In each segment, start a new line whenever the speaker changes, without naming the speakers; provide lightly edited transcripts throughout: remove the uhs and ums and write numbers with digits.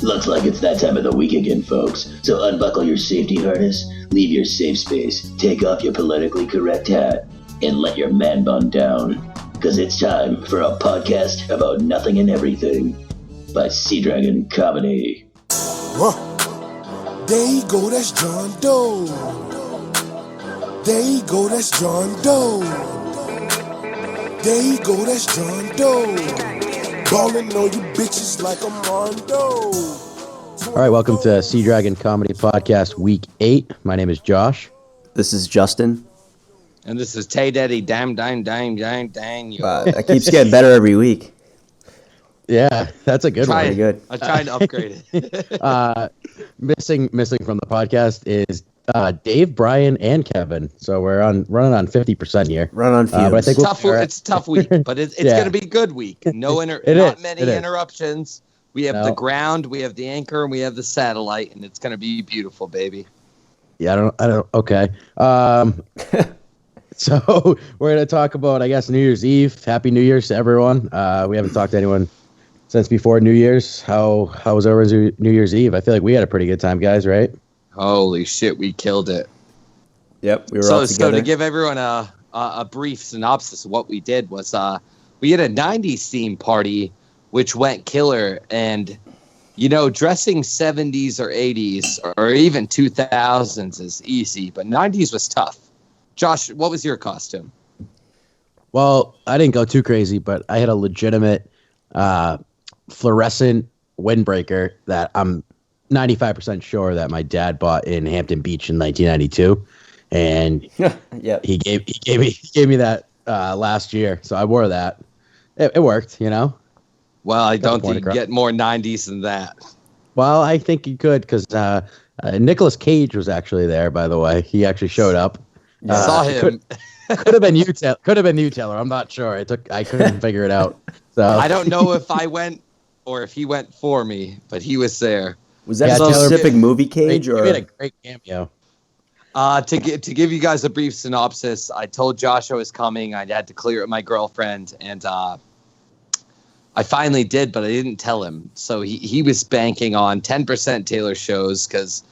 Looks like it's that time of the week again, folks. So unbuckle your safety harness, leave your safe space, take off your politically correct hat, and let your man bun down. Because it's time for a podcast about nothing and everything by Sea Dragon Comedy.
There you go, that's John Doe. There you go, that's John Doe. There you go, that's John Doe. Ballin' on you bitches like I'm Rondo.
All right, welcome to Sea Dragon Comedy Podcast Week 8. My name is Josh.
This is Justin.
And this is Tay Daddy Dang.
That keeps getting better every week.
Yeah, that's a good one.
Pretty good.
I'm trying to upgrade it.
Missing from the podcast is Dave, Brian, and Kevin. So we're running on 50% here.
Run on Fumes.
But I think
It's a tough week, but it's going to be a good week. Not many interruptions. We have the ground, we have the anchor, and we have the satellite, and it's going to be beautiful, baby.
Yeah, I don't. Okay. So we're going to talk about, I guess, New Year's Eve. Happy New Year's to everyone. We haven't talked to anyone since before New Year's. How was everyone's New Year's Eve? I feel like we had a pretty good time, guys, right?
Holy shit, we killed it.
Yep, we were all together.
So to give everyone a brief synopsis of what we did was we had a 90s theme party, which went killer. And, you know, dressing 70s or 80s or even 2000s is easy, but 90s was tough. Josh, what was your costume?
Well, I didn't go too crazy, but I had a legitimate fluorescent windbreaker that I'm 95% sure that my dad bought in Hampton Beach in 1992, and he gave me that last year, so I wore that. It worked, you know.
Well, I don't think you can get more 90s than that.
Well, I think you could, because Nicolas Cage was actually there. By the way, he actually showed up.
Saw him.
Could have been you, Taylor. I'm not sure. I couldn't figure it out. So
I don't know if I went or if he went for me, but he was there.
Was that a specific movie Cage or?
He made a great cameo.
To give you guys a brief synopsis, I told Josh I was coming. I had to clear it with my girlfriend, and I finally did, but I didn't tell him. So he was banking on 10% Taylor shows, because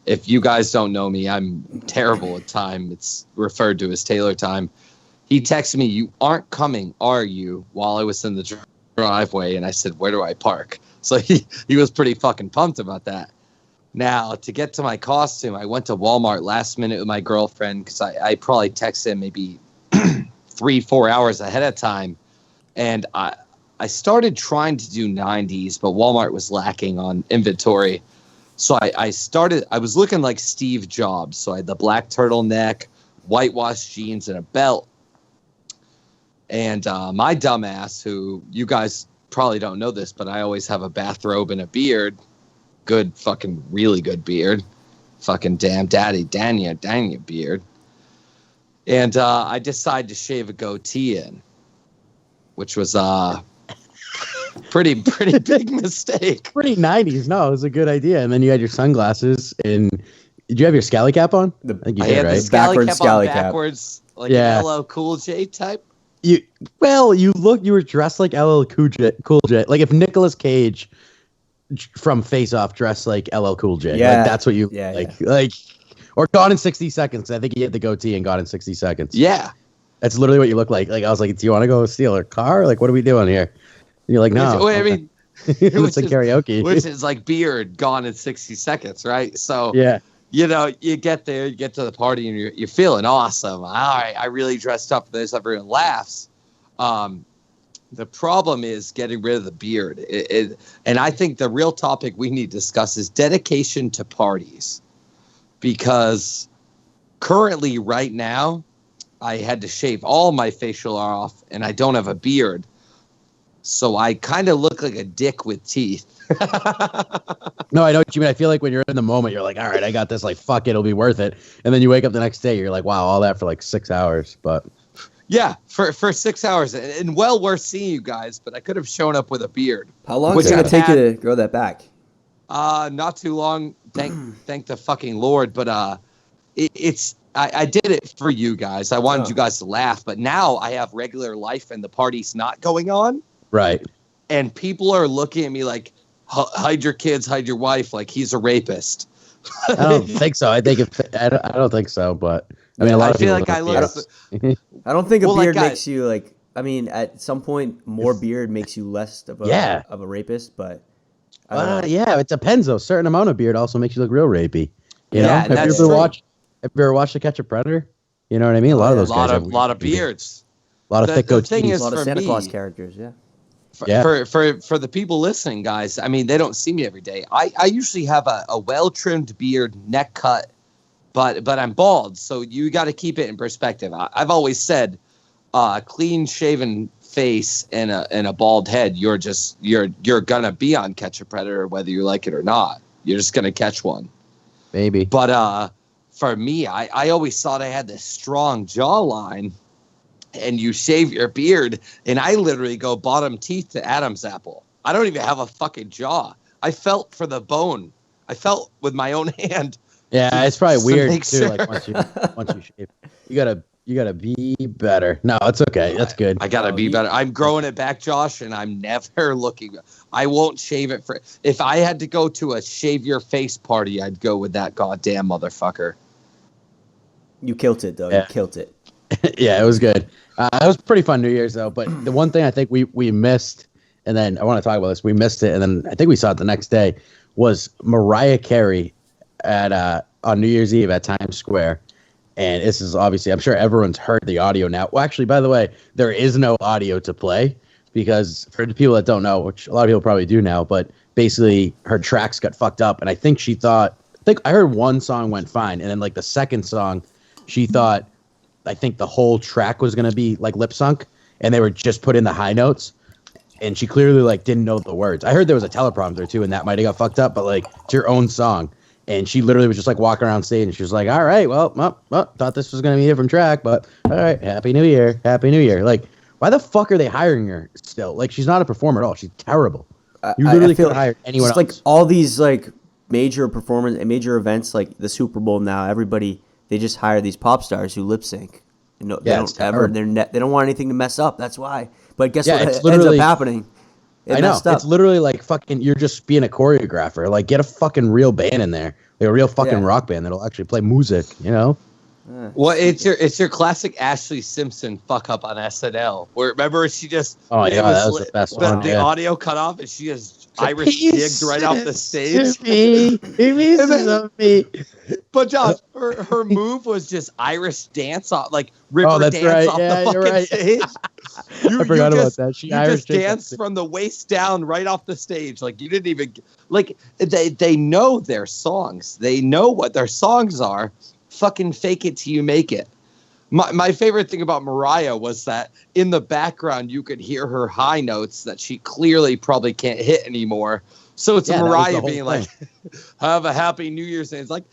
if you guys don't know me, I'm terrible at time. It's referred to as Taylor time. He texted me, "You aren't coming, are you?" while I was in the driveway, and I said, "Where do I park?" So he was pretty fucking pumped about that. Now, to get to my costume, I went to Walmart last minute with my girlfriend, because I probably texted him maybe 3-4 hours ahead of time. And I started trying to do 90s, but Walmart was lacking on inventory. So I was looking like Steve Jobs. So I had the black turtleneck, whitewashed jeans, and a belt. And my dumbass, who you guys probably don't know this, but I always have a bathrobe and a beard. Good fucking really good beard. Fucking damn daddy Danya beard. And I decided to shave a goatee in, which was pretty big mistake.
Pretty 90s. No, it was a good idea. And then you had your sunglasses, and did you have your scally cap on?
I had the scally cap backwards, like an LL Cool J type.
You were dressed like LL Cool J. Like if Nicolas Cage from Face Off dressed like LL Cool J.
Yeah.
Like that's what you like, or Gone in 60 Seconds. I think he had the goatee and Gone in 60 Seconds.
Yeah.
That's literally what you look like. Like I was like, do you want to go steal a car? Like what are we doing here? And you're like, no.
I mean,
it's like karaoke.
Which is like beard Gone in 60 Seconds, right? So
yeah.
You know, you get there, you get to the party, and you're feeling awesome. All right, I really dressed up for this. Everyone laughs. The problem is getting rid of the beard. And I think the real topic we need to discuss is dedication to parties. Because currently, right now, I had to shave all my facial hair off, and I don't have a beard. So I kind of look like a dick with teeth.
No, I know what you mean. I feel like when you're in the moment, you're like, all right, I got this. Like, fuck it, it'll be worth it. And then you wake up the next day, you're like, wow, all that for like 6 hours. But
yeah, for 6 hours, and well worth seeing you guys. But I could have shown up with a beard.
How long is it gonna take you to grow that back?
Not too long. Thank the fucking Lord. But I did it for you guys. I wanted you guys to laugh. But now I have regular life, and the party's not going on.
Right.
And people are looking at me like, hide your kids, hide your wife, like he's a rapist.
I don't think so. I don't think so, but I mean, a lot of
feel
people
like I look.
I don't think a beard
like
makes you like. I mean, at some point, more beard makes you less of a rapist, but
yeah, it depends though. A certain amount of beard also makes you look real rapey. You know, have you ever watched To Catch a Predator? You know what I mean? A lot of those guys have
a lot of beards,
a lot of thick goatees,
a lot of Santa Claus characters. Yeah.
For the people listening, guys, I mean, they don't see me every day. I usually have a well-trimmed beard, neck cut, but I'm bald, so you got to keep it in perspective. I've always said, clean-shaven face and a bald head, you're gonna be on Catch a Predator whether you like it or not. You're just gonna catch one,
maybe.
But for me, I always thought I had this strong jawline. And you shave your beard, and I literally go bottom teeth to Adam's apple. I don't even have a fucking jaw. I felt for the bone. I felt with my own hand.
Yeah, it's probably weird too. Sure. Like once you shave, you gotta be better. No, it's okay. That's good.
I gotta be better. I'm growing it back, Josh, and I'm never looking. I won't shave it for. If I had to go to a shave your face party, I'd go with that goddamn motherfucker.
You killed it, though. Yeah. You killed it.
Yeah, it was good. It was pretty fun New Year's, though. But the one thing I think we missed, and then I want to talk about this, we missed it, and then I think we saw it the next day, was Mariah Carey at on New Year's Eve at Times Square. And this is obviously, I'm sure everyone's heard the audio now. Well, actually, by the way, there is no audio to play because for the people that don't know, which a lot of people probably do now, but basically her tracks got fucked up. And I think I heard one song went fine. And then like the second song, she thought, I think the whole track was going to be like lip sunk and they were just put in the high notes. And she clearly like didn't know the words. I heard there was a teleprompter too, and that might have got fucked up, but like it's your own song. And she literally was just like walking around stage and she was like, all right, well, thought this was going to be a different track, but all right, Happy New Year. Happy New Year. Like, why the fuck are they hiring her still? Like, she's not a performer at all. She's terrible. You literally could hire anyone else.
Like all these like major performance and major events like the Super Bowl now, everybody, they just hire these pop stars who lip sync. No, they don't ever. They don't want anything to mess up. That's why. But guess what ends up happening?
I know. It's literally like fucking. You're just being a choreographer. Like, get a fucking real band in there, like a real fucking rock band that'll actually play music. You know.
Well, it's your classic Ashley Simpson fuck up on SNL. Where remember she just
that was the best one.
The audio cut off and she just Irish digged right off the stage. But Josh, her move was just Irish dance off, like river dance off the fucking stage.
I forgot about that. She
just danced from the waist down right off the stage. Like you didn't even like they know their songs. They know what their songs are. Fucking fake it till you make it. My favorite thing about Mariah was that in the background you could hear her high notes that she clearly probably can't hit anymore. So it's Mariah being like, "Have a happy New Year's," and it's like,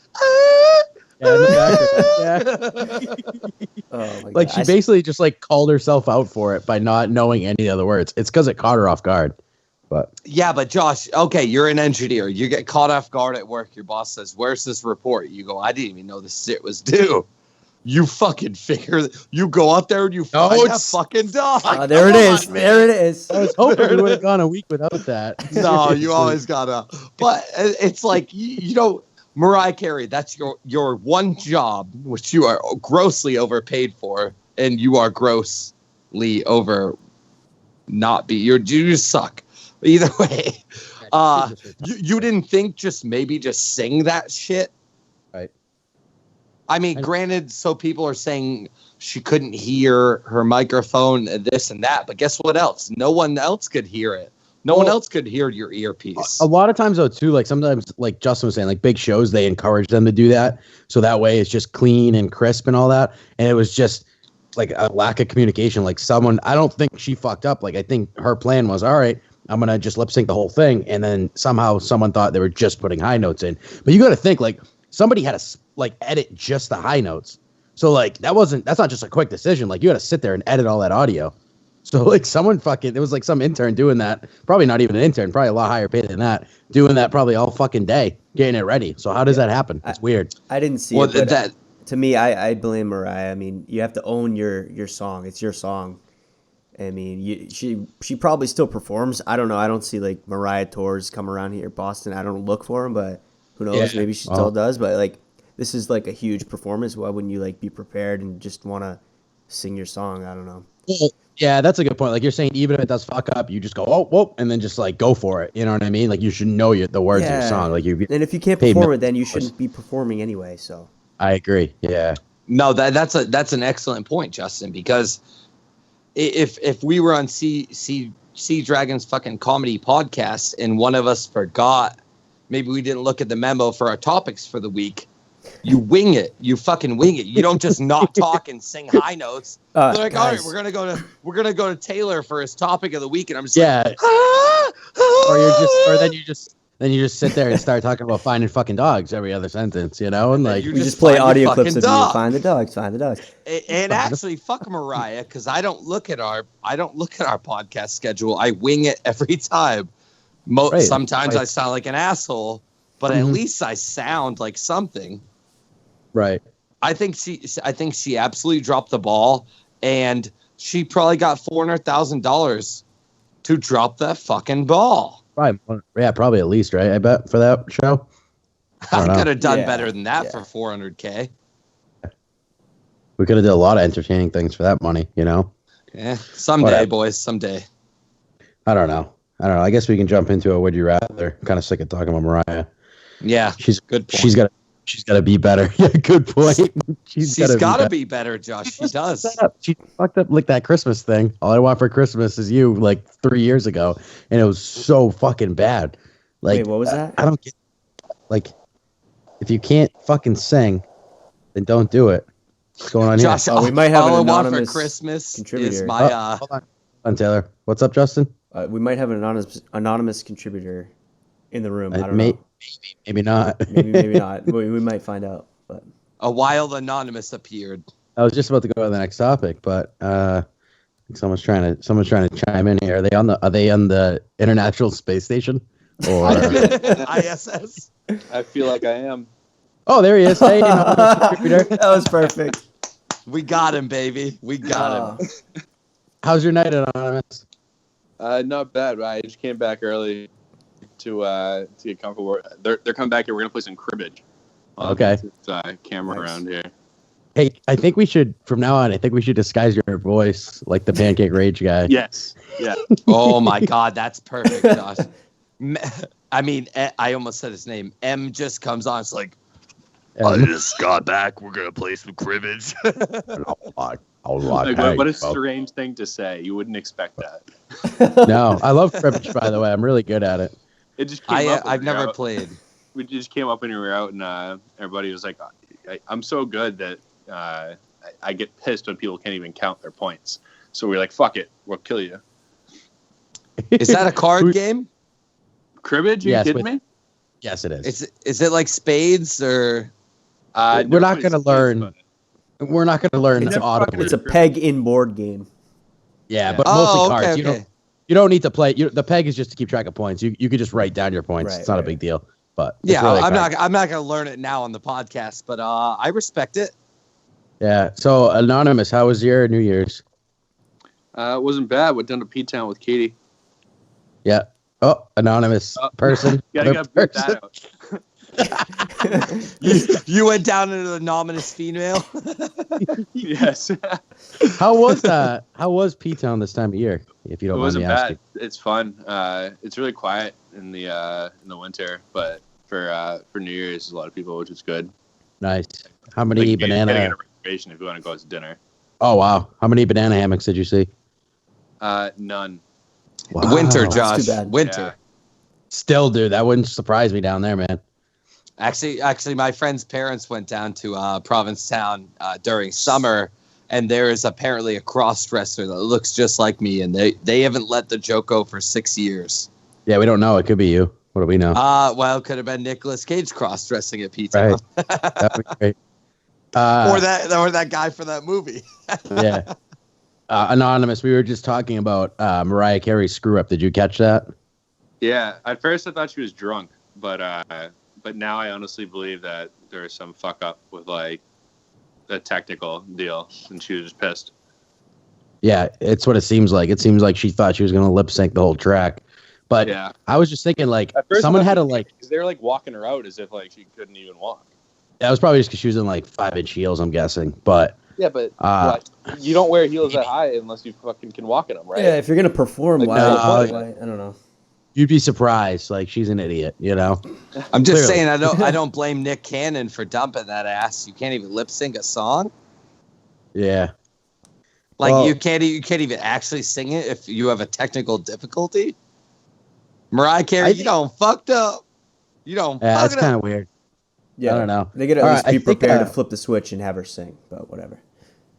like she basically just like called herself out for it by not knowing any other words. It's because it caught her off guard. But
Josh, okay, you're an engineer. You get caught off guard at work. Your boss says, "Where's this report?" You go, "I didn't even know this shit was due." You fucking figure. You go out there and you find that fucking dog.
There it is. There it is.
I was hoping we would have gone a week without that.
No, you always gotta. But it's like you know, Mariah Carey. That's your one job, which you are grossly overpaid for, and you are grossly over. You just suck. Either way, you didn't think just sing that shit,
right?
I mean, granted, so people are saying she couldn't hear her microphone, this and that, but guess what else? No one else could hear it. No one else could hear your earpiece.
A lot of times, though, too, like sometimes, like Justin was saying, like big shows, they encourage them to do that, so that way it's just clean and crisp and all that. And it was just like a lack of communication. Like I don't think she fucked up. Like I think her plan was, all right, I'm going to just lip sync the whole thing. And then somehow someone thought they were just putting high notes in. But you got to think like somebody had to like edit just the high notes. So like that's not just a quick decision. Like you got to sit there and edit all that audio. So like it was like some intern doing that. Probably not even an intern, probably a lot higher paid than that, doing that probably all fucking day, getting it ready. So how does that happen? It's weird.
I didn't see it. But to me, I blame Mariah. I mean, you have to own your song. It's your song. I mean, she probably still performs. I don't know. I don't see like Mariah tours come around here, Boston. I don't look for them, but who knows? Maybe she still does. But like, this is like a huge performance. Why wouldn't you like be prepared and just want to sing your song? I don't know.
Yeah, that's a good point. Like you're saying, even if it does fuck up, you just go, oh, whoa, and then just like go for it. You know what I mean? Like you should know the words of your song. Like you.
And if you can't perform it, then you shouldn't be performing anyway. So.
I agree. Yeah.
No, that's an excellent point, Justin. Because if we were on Sea Dragon's fucking comedy podcast and one of us forgot, maybe we didn't look at the memo for our topics for the week. You wing it. You fucking wing it. You don't just not talk and sing high notes. They're like, all right, we're gonna go to Taylor for his topic of the week, and I'm just like,
or then you just sit there and start talking about finding fucking dogs every other sentence, and like
we just play audio clips of you find the dogs.
And actually, fuck Mariah, because I don't look at our podcast schedule. I wing it every time. Sometimes I sound like an asshole, but at least I sound like something.
Right.
I think she absolutely dropped the ball, and she probably got $400,000 to drop that fucking ball.
Right. Yeah, probably at least, right? I bet for that show.
I could have done better than that for $400K.
We could have did a lot of entertaining things for that money,
Yeah, someday, boys, someday.
I don't know. I guess we can jump into a would you rather. I'm kind of sick of talking about Mariah.
Yeah,
good point. She's got to be better. Yeah, good point. She's got to
be better, Josh. She does.
She fucked up like that Christmas thing. All I want for Christmas is you, like 3 years ago, and it was so fucking bad. Like,
wait, what was that?
I don't get. Like, if you can't fucking sing, then don't do it. What's going on
Josh,
here?
We might have an anonymous for Christmas contributor. Is my
hold on, Taylor. What's up, Justin?
We might have an anonymous contributor in the room. I don't know.
Maybe not.
maybe not. We might find out. But
a wild anonymous appeared.
I was just about to go to the next topic, but someone's trying to chime in here. Are they on the International Space Station or
ISS?
I feel like I am.
Oh, there he is. Hey, contributor.
That was perfect.
We got him, baby. We got him.
How's your night, Anonymous?
Not bad. I just came back early to get comfortable. They're coming back here. We're gonna play some cribbage.
Okay.
Camera around here.
Hey, I think we should from now on. I think we should disguise your voice like the Pancake Rage guy.
Yes. Yeah.
Oh my God, that's perfect, Josh. I mean, I almost said his name. M just comes on. It's like, I just got back. We're gonna play some cribbage.
What a strange thing to say. You wouldn't expect that.
No, I love cribbage. By the way, I'm really good at it.
It just came up.
I've never played.
We just came up when we were out, and everybody was like, "I'm so good that I get pissed when people can't even count their points." So we're like, "Fuck it, we'll kill you."
Is that a card game?
Cribbage? Are you kidding me?
Yes, it is.
Is it like spades or?
We're not going to learn. We're not going to learn this audibly.
It's a peg in board game.
Yeah, but mostly cards. Okay. You don't need to play. The peg is just to keep track of points. You could just write down your points. It's not a big deal. But
yeah, really I'm not going to learn it now on the podcast. But I respect it.
Yeah. So Anonymous, how was your New Year's?
It wasn't bad. Went down to P-Town with Katie.
Yeah. Oh, anonymous person.
Gotta put that out.
you went down into the anonymous female.
Yes.
How was that? How was P-Town this time of year? If you don't mind me asking. It wasn't
bad. It's fun. It's really quiet in the winter, but for New Year's, there's a lot of people, which is good.
Nice. How many banana?
Getting a reservation if you want to go out to dinner.
Oh wow! How many banana hammocks did you see?
None.
Wow. Winter, Josh. Winter.
Yeah. Still, dude, that wouldn't surprise me down there, man.
Actually, my friend's parents went down to Provincetown during summer, and there is apparently a cross-dresser that looks just like me, and they haven't let the joke go for 6 years.
Yeah, we don't know. It could be you. What do we know?
Well, it could have been Nicolas Cage cross-dressing at P-Town.
Right. That'd be great.
Or that guy for that movie.
Yeah. Anonymous, we were just talking about Mariah Carey's screw-up. Did you catch that?
Yeah. At first, I thought she was drunk, but now I honestly believe that there was some fuck-up with, like, the technical deal, and she was just pissed.
Yeah, it's what it seems like. It seems like she thought she was going to lip sync the whole track. But
yeah.
I was just thinking, like, someone had to, like...
They're, like, walking her out as if, like, she couldn't even walk.
That was probably just because she was in, like, 5-inch heels, I'm guessing. But...
Yeah, but you don't wear heels that high unless you fucking can walk in them, right?
Yeah, if you're going to perform,
like,
why? I don't know.
You'd be surprised. Like, she's an idiot, you know?
I'm just saying, I don't blame Nick Cannon for dumping that ass. You can't even lip sync a song.
Yeah.
Like, you can't even actually sing it if you have a technical difficulty. Mariah Carey, you don't fucked up. You don't.
Yeah, that's kind of weird.
Yeah,
I don't know.
They could at least be prepared to flip the switch and have her sing, but whatever.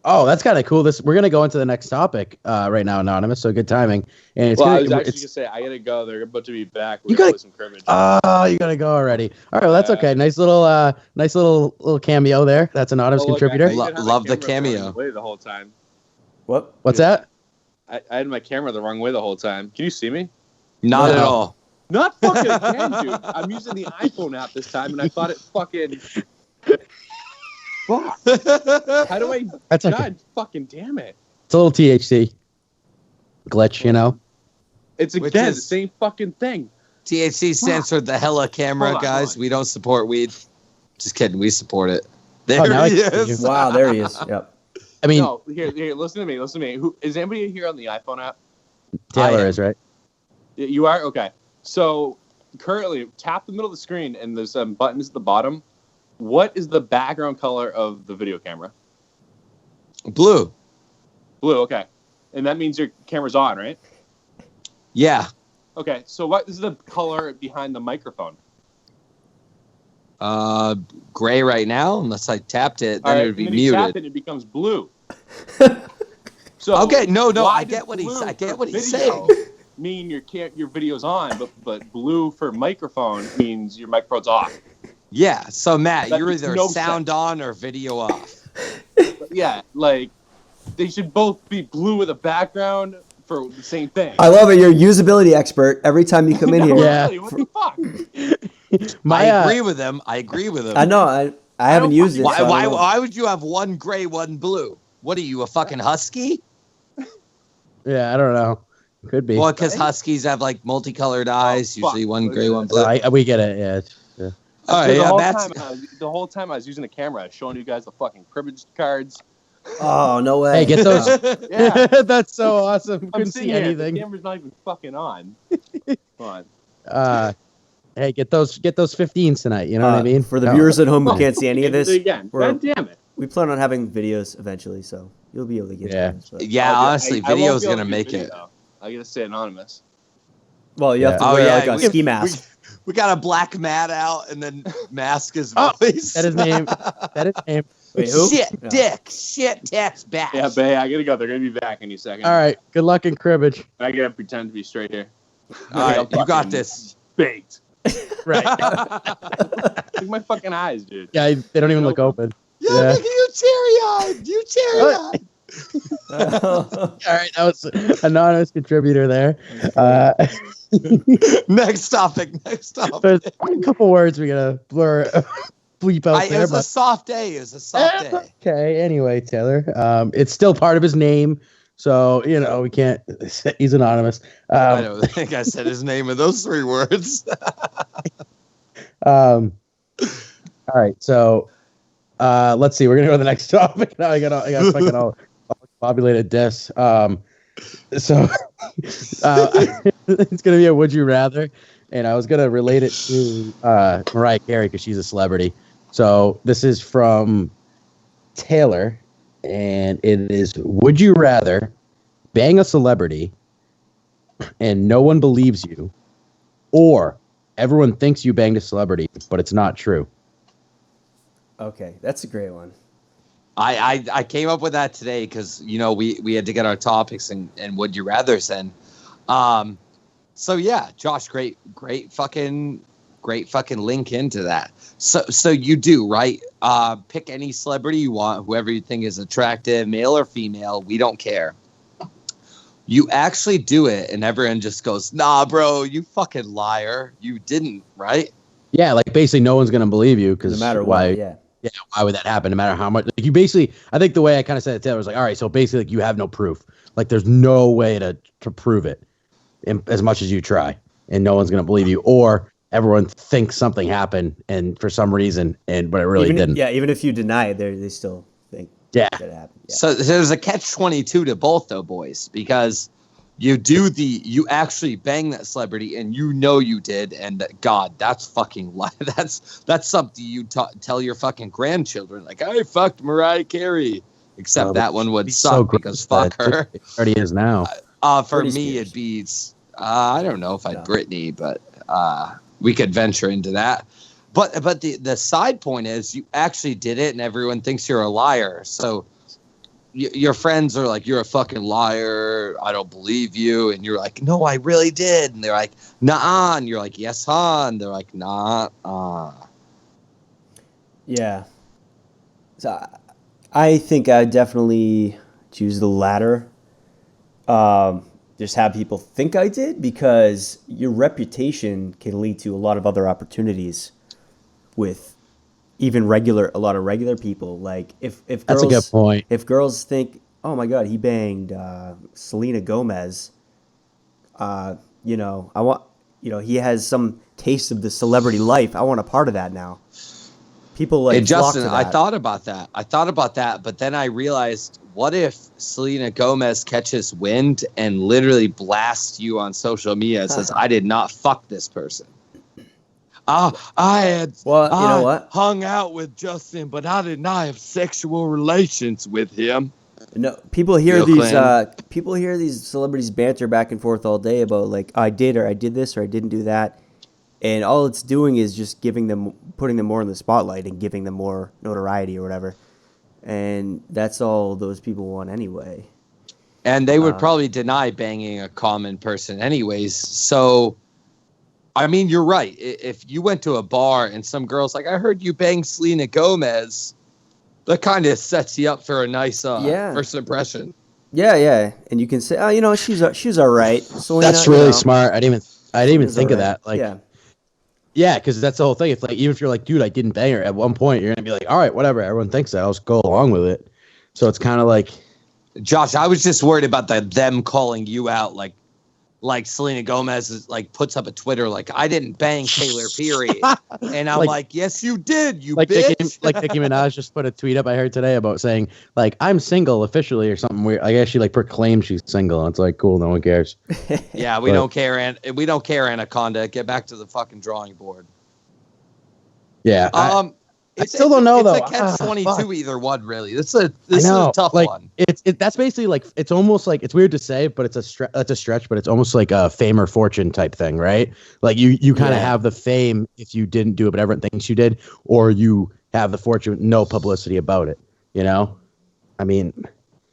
Oh, that's kind of cool. We're gonna go into the next topic right now, Anonymous. So good timing. And it's
I was actually gonna say I gotta go. They're about to be back.
You gotta play some cribbage. Oh, you gotta go already. All right, well that's okay. Nice little cameo there. That's an Anonymous contributor.
Love the cameo.
Way the whole time.
What?
What's that?
I had my camera the wrong way the whole time. Can you see me?
Not at all.
Not fucking again, dude. I'm using the iPhone app this time, and I thought it fucking. Fuck. How do I?
That's
God,
okay.
Fucking damn it!
It's a little THC glitch, you know.
It's again the same fucking thing.
THC stands for the hella camera, guys. We don't support weed. Just kidding. We support it. There he is.
Wow, there he is. Yep.
I mean,
no, here. Listen to me. Who is anybody here on the iPhone app?
Taylor is, right?
You are? Okay. So currently, tap the middle of the screen, and there's some buttons at the bottom. What is the background color of the video camera?
Blue.
Blue, okay. And that means your camera's on, right?
Yeah.
Okay, so what is the color behind the microphone?
Gray right now, unless I tapped it, then it would be muted.
You tap it, it becomes blue. So
okay, no, I get what he's saying.
Mean your video's on, but blue for microphone means your microphone's off.
Yeah, so Matt, you're either sound
sense.
on or video off.
Yeah, like they should both be blue with a background for the same thing.
I love it. You're a usability expert every time you come in here.
Yeah.
Really, what the fuck?
I agree with him. I
know. I haven't used it.
Why would you have one gray, one blue? What are you, a fucking husky?
Yeah, I don't know. Could be.
Well, because huskies have like multicolored eyes, usually one gray, one blue.
We get it. Yeah.
All right,
the whole time I was using the camera, I was showing you guys the fucking cribbage cards.
Oh, no way.
Hey, get those.
Yeah.
That's so awesome. Couldn't see anything.
The camera's not even fucking on. Come on.
Hey, get those 15s tonight. You know what I mean?
For the viewers at home who can't see any of this,
again. God damn it.
We plan on having videos eventually, so you'll be able to get them.
Yeah, honestly, video is going to make it.
I got to stay anonymous.
Well, you have to wear like a ski mask.
We got a black mat out, and then mask his voice.
That is name.
Wait, who?
Shit, text back.
Yeah, babe, I gotta go. They're gonna be back any second.
All right, good luck in cribbage.
I gotta pretend to be straight here.
All right, you got this.
Baked.
Right.
Look at my fucking eyes, dude.
Yeah, they don't even look open.
Yeah, look at you teary-eyed.
All right, that was an anonymous contributor there.
Next topic.
There's a couple words we gotta bleep out there.
It was a soft day.
Okay, anyway, Taylor. It's still part of his name, so we can't. He's anonymous.
I don't think I said his name in those 3 words.
All right, so let's see. We're gonna go to the next topic now. I got fucking all populated discs. So it's gonna be a would you rather, and I was gonna relate it to Mariah Carey because she's a celebrity. So this is from Taylor, and it is: would you rather bang a celebrity and no one believes you, or everyone thinks you banged a celebrity but it's not true?
Okay, that's a great one.
I came up with that today because we had to get our topics and would you rather's in. So yeah, Josh, great fucking link into that. So you do, right? Pick any celebrity you want, whoever you think is attractive, male or female, we don't care. You actually do it, and everyone just goes, "Nah, bro, you fucking liar, you didn't," right?
Yeah, like basically no one's gonna believe you because
no matter
why?
what. Yeah.
Yeah, why would that happen? No matter how much, like you basically, I think the way I kind of said it to Taylor was like, all right, so basically, like, you have no proof. Like, there's no way to prove it, as much as you try, and no one's gonna believe you, or everyone thinks something happened, and for some reason, but it really didn't.
Yeah, even if you deny it, they still think that it happened. Yeah.
So there's a catch-22 to both, though, boys, because you actually bang that celebrity and you know you did, and God, that's fucking that's something you tell your fucking grandchildren, like, I fucked Mariah Carey, except that one would suck so because fuck her.
It already is now.
For me, it'd be I don't know if I'd Britney, but we could venture into that. But the side point is you actually did it, and everyone thinks you're a liar. So your friends are like, you're a fucking liar, I don't believe you, and you're like, no, I really did, and they're like, nah, and you're like, yes, huh, and they're like, nah.
Yeah. So I think I definitely choose the latter. Just have people think I did, because your reputation can lead to a lot of other opportunities with even a lot of regular people. Like if girls,
that's a good point.
If girls think, oh my God, he banged Selena Gomez, I want, he has some taste of the celebrity life. I want a part of that now. People like,
hey, Justin, I thought about that, but then I realized, what if Selena Gomez catches wind and literally blasts you on social media and says, I did not fuck this person. I hung out with Justin, but I did not have sexual relations with him.
No, people hear these celebrities banter back and forth all day about, like, I did this or I didn't do that, and all it's doing is just putting them more in the spotlight and giving them more notoriety or whatever, and that's all those people want anyway.
And they would probably deny banging a common person anyways. So, I mean, you're right. If you went to a bar and some girl's like, I heard you bang Selena Gomez, that kind of sets you up for a nice first impression.
Yeah. And you can say, she's all right. Selena,
that's really smart. I didn't even think of that. Like, yeah, because that's the whole thing. Even if you're like, dude, I didn't bang her, at one point you're gonna be like, all right, whatever. Everyone thinks that. I'll just go along with it. So it's kind of like,
Josh, I was just worried about them calling you out, like Selena Gomez is like puts up a Twitter like, I didn't bang Taylor Perry, and I'm like, yes you did, you bitch.
Nicki Minaj just put a tweet up I heard today about saying, like, I'm single officially or something weird. I guess she like proclaimed she's single, and it's like, cool, no one cares.
Yeah, we don't care, and we don't care, Anaconda. Get back to the fucking drawing board.
Yeah.
I still don't know, though. It's a catch-22 either one, really. This is a tough one.
That's basically like, it's almost like, it's weird to say, but it's a stretch, but it's almost like a fame or fortune type thing, right? Like you kind of have the fame if you didn't do it, but everyone thinks you did, or you have the fortune, no publicity about it. I mean,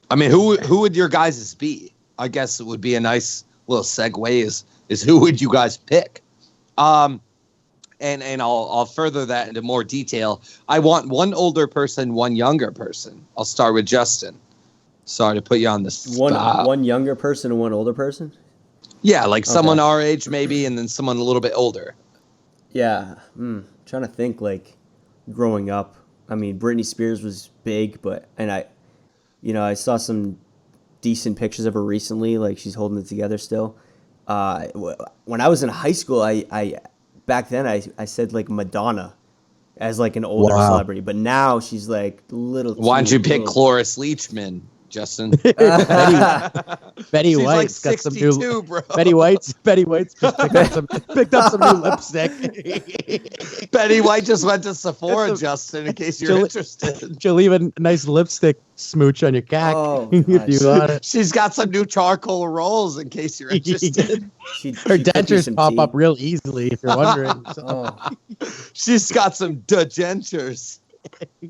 who would your guys' be? I guess it would be a nice little segue. Is who would you guys pick? And I'll further that into more detail. I want one older person, one younger person. I'll start with Justin. Sorry to put you on the spot.
One younger person and one older person?
Yeah, like someone our age maybe, and then someone a little bit older.
Yeah. Trying to think, like, growing up. I mean, Britney Spears was big, and I saw some decent pictures of her recently, like she's holding it together still. When I was in high school, back then, I said, like, Madonna as, like, an older celebrity. But now she's, like, little.
Why don't you pick Cloris Leachman, Justin?
Betty White's
like
got some new.
Bro.
Betty White's just picked up some new lipstick.
Betty White just went to Sephora, Justin, in case you're interested.
She'll leave a nice lipstick smooch on your cack.
Oh,
if you want it.
She's got some new charcoal rolls in case you're interested.
Her dentures pop up real easily if you're wondering.
She's got some dentures.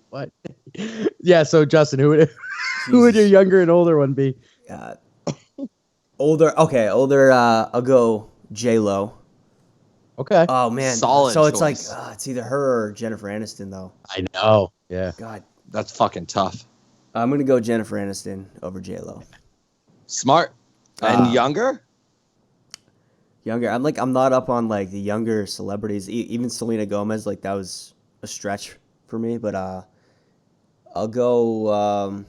What? Yeah, so Justin, who would your younger and older one be?
Older. I'll go J-Lo.
Okay.
Oh man,
solid.
So
choice.
It's like it's either her or Jennifer Aniston, though.
I know. Yeah.
God,
that's fucking tough.
I'm gonna go Jennifer Aniston over J-Lo.
Smart. And younger.
I'm not up on like the younger celebrities. Even Selena Gomez, like that was a stretch for me, but I'll go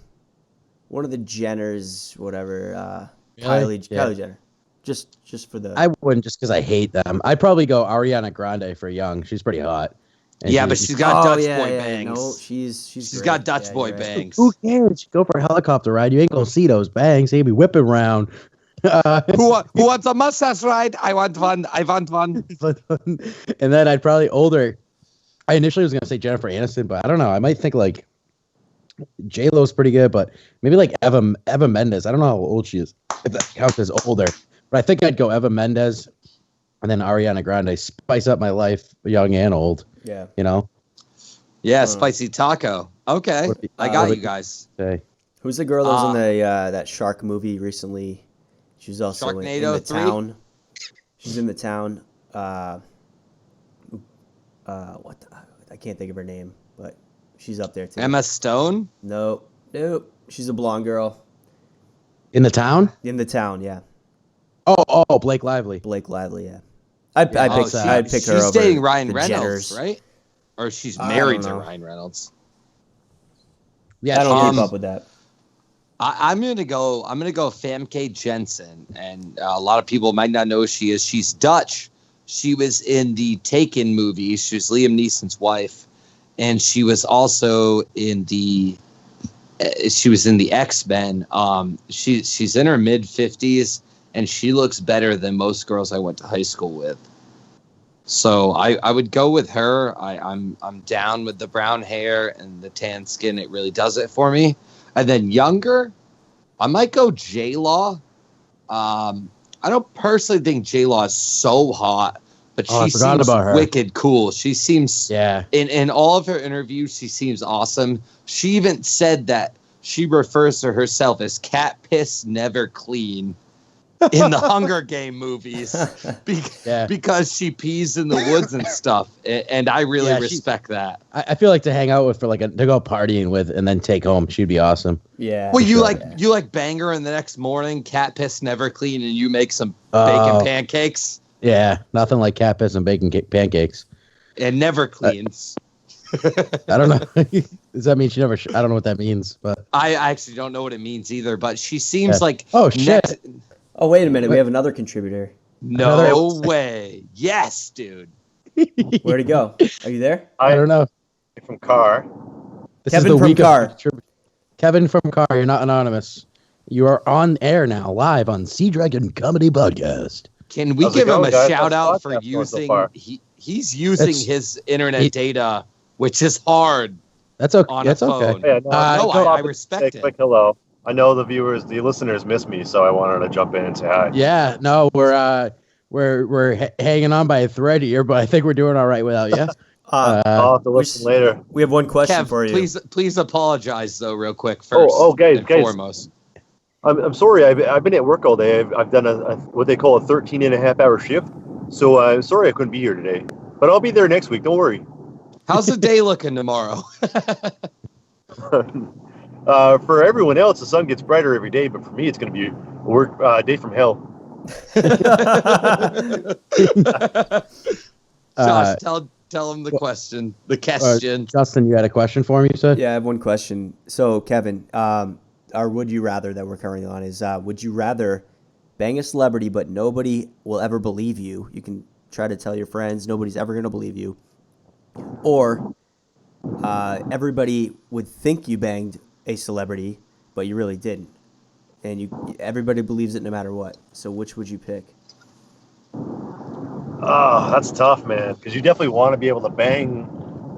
one of the Jenners, whatever.
Really?
Kylie Jenner. Just for the.
I wouldn't just because I hate them. I'd probably go Ariana Grande for young. She's pretty hot. And
yeah, but she's got Dutch boy bangs.
No, she's great.
got Dutch boy bangs.
Who cares? Go for a helicopter ride. You ain't gonna see those bangs. They be whipping around.
Who wants a mustache ride? I want one.
And then I'd probably older. I initially was gonna say Jennifer Aniston, but I don't know. I might think like J Lo's pretty good, but maybe like Eva Mendes. I don't know how old she is. If that counts as older, but I think I'd go Eva Mendes, and then Ariana Grande. Spice up my life, young and old.
Yeah,
you know.
Yeah, spicy taco. Okay, I got you guys.
Okay.
Who's the girl that was in the that shark movie recently? She was also in the
3?
town. She's in the town. What? I can't think of her name, but she's up there too.
Emma Stone?
Nope. She's a blonde girl.
In the town?
In the town, yeah.
Oh, Blake Lively.
Blake Lively, yeah. I'd pick her over.
She's dating Ryan
the
Reynolds,
Jenners.
right? Or she's married to Ryan Reynolds.
Yeah,
I don't keep up with that.
I'm gonna go Famke Jensen, and a lot of people might not know who she is. She's Dutch. She was in the Taken movie. She was Liam Neeson's wife, and she was also in the X-Men. She's in her mid-50s, and she looks better than most girls I went to high school with. So I would go with her. I'm down with the brown hair and the tan skin. It really does it for me. And then younger, I might go J-Law. I don't personally think J-Law is so hot, but she seems wicked cool. She seems, in all of her interviews, she seems awesome. She even said that she refers to herself as cat piss never clean in the Hunger Game movies because she pees in the woods and stuff. And I really respect that.
I feel like to hang out with to go partying with and then take home. She'd be awesome.
Yeah.
Well, you like bang her in the next morning, cat piss never clean, and you make some bacon pancakes.
Yeah, nothing like cat piss and bacon pancakes.
And never cleans.
I don't know. Does that mean she never? I don't know what that means, but
I actually don't know what it means either. But she seems like
shit.
Oh, wait a minute. We have another contributor.
No way. Yes, dude.
Where'd he go? Are you there?
I don't know.
From Car.
Kevin from Car.
Kevin from Car. You're not anonymous. You are on air now, live on Sea Dragon Comedy Podcast.
Can we give him a shout out for using? He's using his internet data, which is hard.
That's okay.
On a phone.
Okay.
Yeah,
I respect it.
Quick hello. I know the listeners miss me, so I wanted to jump in and say hi.
Yeah, no, we're hanging on by a thread here, but I think we're doing all right without you.
I'll have to listen later.
We have one question for you.
Please apologize though, real quick first.
Guys,
foremost.
I'm sorry. I've been at work all day. I've done what they call a 13.5-hour shift. So I'm sorry I couldn't be here today, but I'll be there next week. Don't worry.
How's the day looking tomorrow?
For everyone else, the sun gets brighter every day, but for me, it's going to be a day from hell.
Josh, tell him the question. The question.
Justin, you had a question for me, you said?
Yeah, I have one question. So, Kevin, our would you rather that we're currently on is would you rather bang a celebrity but nobody will ever believe you? You can try to tell your friends, nobody's ever going to believe you. Or everybody would think you banged a celebrity, but you really didn't. And everybody believes it no matter what. So which would you pick?
Oh, that's tough, man. Because you definitely want to be able to bang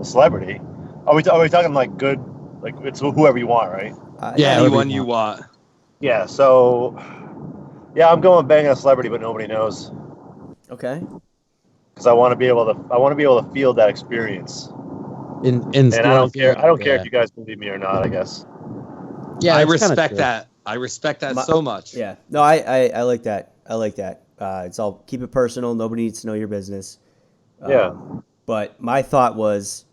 a celebrity. Are we talking like good, like it's whoever you want, right?
Anyone you want.
Yeah. So, I'm going banging a celebrity, but nobody knows.
Okay.
Because I want to be able to feel that experience.
And
I don't care. I don't care if you guys believe me or not. I guess.
Yeah, I respect that. I respect that so much.
Yeah. No, I like that. I like that. It's all keep it personal. Nobody needs to know your business. But my thought was,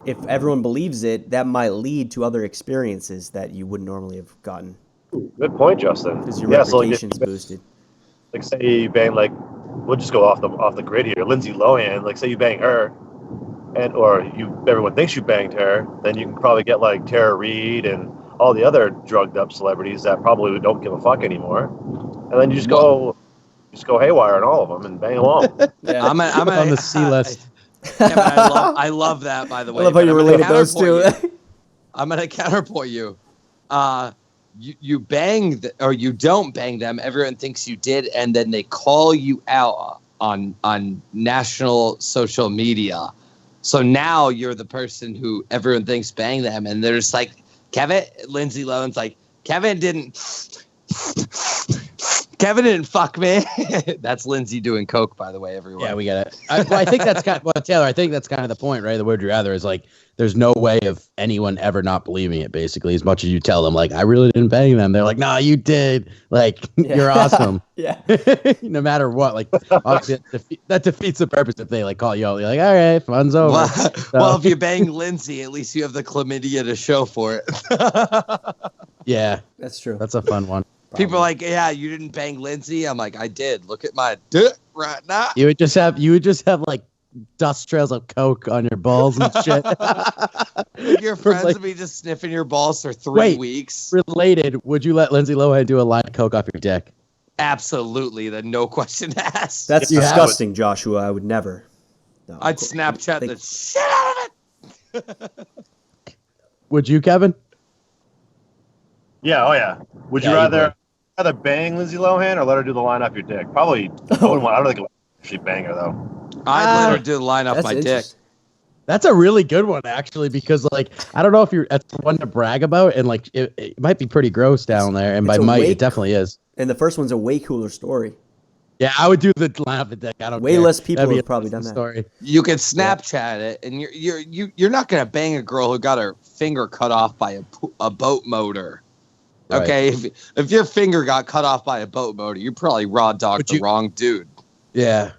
if everyone believes it, that might lead to other experiences that you wouldn't normally have gotten.
Good point, Justin.
Because your reputation's boosted.
Like say you bang we'll just go off the grid here. Lindsay Lohan. Like say you bang her, and or everyone thinks you banged her, then you can probably get like Tara Reid and all the other drugged up celebrities that probably don't give a fuck anymore, and then you just go haywire on all of them and bang them all.
Yeah. I'm
on the C list.
Yeah, I love that, by the way.
I love how you related those two.
I'm gonna counterpoint you. You bang or you don't bang them. Everyone thinks you did, and then they call you out on national social media. So now you're the person who everyone thinks banged them, and they're just like, Lindsay Lohan's like, Kevin didn't fuck me. That's Lindsay doing coke, by the way, everyone.
Yeah, we get it. I think that's Taylor, I think that's kind of the point, right? The would you rather is like, there's no way of anyone ever not believing it, basically, as much as you tell them, like, I really didn't bang them. They're like, nah, you did. Like, you're awesome.
Yeah.
No matter what. Like, obviously, that defeats the purpose if they, like, call you out. You're like, all right, fun's over.
Well, if you bang Lindsay, at least you have the chlamydia to show for it.
Yeah.
That's true.
That's a fun one.
People are like, yeah, you didn't bang Lindsay. I'm like, I did. Look at my dick right now.
You would just have like dust trails of coke on your balls and shit.
Your friends would be just sniffing your balls for 3 weeks.
Related, would you let Lindsay Lohan do a line of coke off your dick?
Absolutely. The no question asked.
That's disgusting, Joshua. I would never.
No, I'd Snapchat the shit out of
it. Would you, Kevin?
Yeah, oh yeah. Would you rather bang Lindsay Lohan or let her do the line off your dick? Probably. I don't think I would actually bang her though.
I'd let her do the line off my dick.
That's a really good one, actually, because like I don't know if that's one to brag about, and like it might be pretty gross down there, and by might it definitely is.
And the first one's a way cooler story.
Yeah, I would do the line off the dick. I don't.
Way less people have probably done that.
Story.
You can Snapchat it, and you're not gonna bang a girl who got her finger cut off by a boat motor. Right. Okay, if your finger got cut off by a boat motor, you probably raw dogged the wrong dude. Yeah.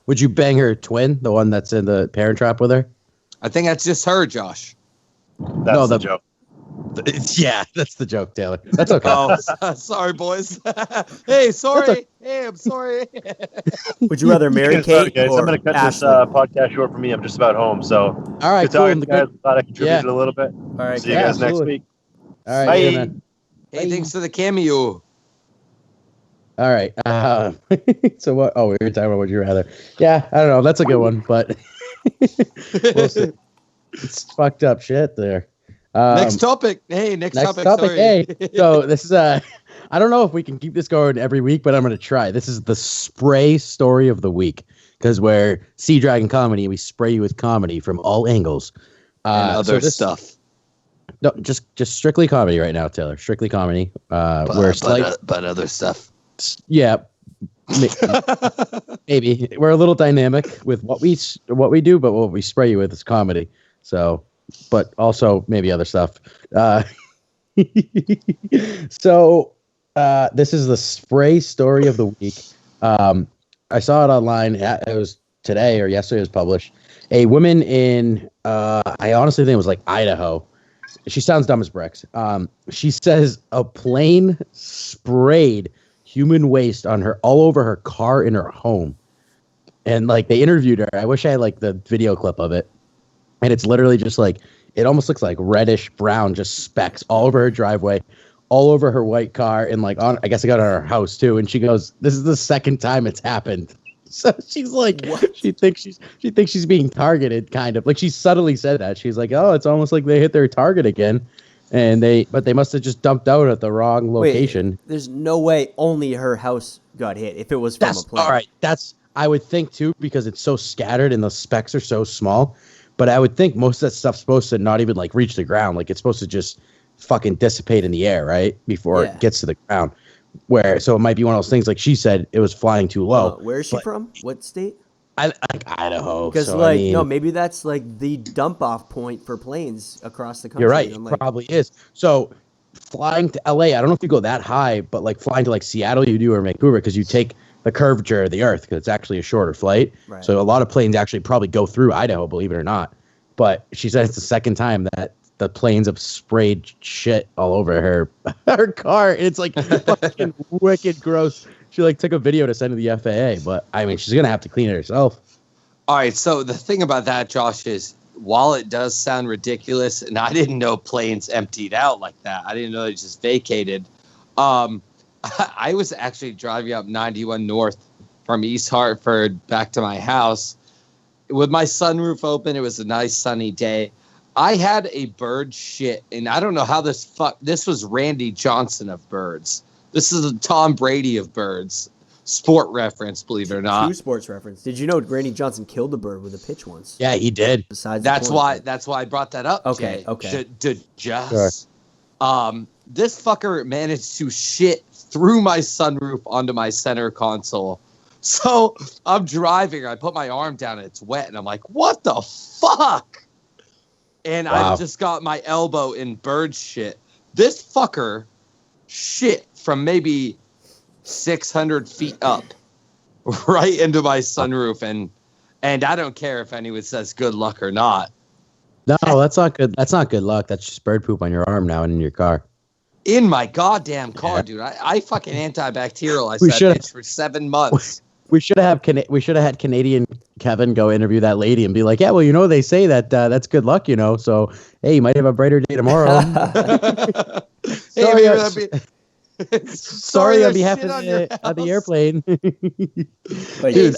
Would you bang her twin, the one that's in the Parent Trap with her?
I think that's just her, Josh.
That's the joke.
Yeah, that's the joke, Taylor. That's okay.
Oh, sorry, boys. Hey, sorry. Hey, I'm sorry.
Would you rather marry Kate
guys,
or
I'm going to cut
Ashley?
this podcast short for me. I'm just about home, so.
All right,
cool. Guys, thought I contributed a little bit.
All right,
see you guys next week.
All right,
bye.
Man.
Hey, thanks for the cameo. All
right. So what? Oh, we were talking about would you rather. Yeah, I don't know. That's a good one, but we'll see. It's fucked up shit there.
Next topic. Hey, next topic. Sorry.
Hey, so this is I don't know if we can keep this going every week, but I'm going to try. This is the spray story of the week because we're Sea Dragon Comedy. We spray you with comedy from all angles.
And other stuff.
No, just strictly comedy right now, Taylor. Strictly comedy.
But other stuff.
Yeah, maybe we're a little dynamic with what we do, but what we spray you with is comedy. So, but also maybe other stuff. So, this is the spray story of the week. I saw it online. It was today or yesterday. It was published. A woman in I honestly think it was like Idaho. She sounds dumb as bricks. She says a plane sprayed human waste on her all over her car in her home. And like they interviewed her. I wish I had like the video clip of it. And it's literally just like it almost looks like reddish brown, just specks all over her driveway, all over her white car, and like on I guess I got on her house too. And she goes, "This is the second time it's happened." So she's like, what? she thinks she's being targeted, kind of like she subtly said that. She's like, "Oh, it's almost like they hit their target again," and they must have just dumped out at the wrong location.
Wait, there's no way only her house got hit if it was from a plane.
All right, that's I would think too because it's so scattered and the specks are so small. But I would think most of that stuff's supposed to not even like reach the ground. Like it's supposed to just fucking dissipate in the air, right, before it gets to the ground. So it might be one of those things, like she said, it was flying too low.
Where is she from? What state?
I like Idaho.
Because
so,
no, maybe that's like the dump off point for planes across the country.
You're right. It probably is. So flying to LA, I don't know if you go that high, but like flying to like Seattle, you do, or Vancouver, because you take the curvature of the earth because it's actually a shorter flight. Right. So a lot of planes actually probably go through Idaho, believe it or not. But she said it's the second time that the planes have sprayed shit all over her car. It's like fucking wicked gross. She like took a video to send to the FAA, but I mean, she's going to have to clean it herself.
All right. So the thing about that, Josh, is while it does sound ridiculous, and I didn't know planes emptied out like that. I didn't know they just vacated. I was actually driving up 91 North from East Hartford back to my house with my sunroof open. It was a nice sunny day. I had a bird shit, and I don't know how this was Randy Johnson of birds. This is a Tom Brady of birds. Sport reference, believe it or not.
True sports reference. Did you know Randy Johnson killed a bird with a pitch once?
Yeah, he did.
Besides,
that's why I brought that up.
Okay,
Jay.
okay.
This fucker managed to shit through my sunroof onto my center console. So I'm driving. I put my arm down and it's wet, and I'm like, "What the fuck?" And
wow.
I've just got my elbow in bird shit. This fucker shit from maybe 600 feet up right into my sunroof, and I don't care if anyone says good luck or not.
No, that's not good. That's not good luck. That's just bird poop on your arm now and in your car.
In my goddamn car, dude. I fucking antibacterial. I said for 7 months.
We should have had Canadian Kevin go interview that lady and be like, yeah, well, they say that that's good luck, so hey, you might have a brighter day tomorrow. Sorry on behalf of the airplane. Dude,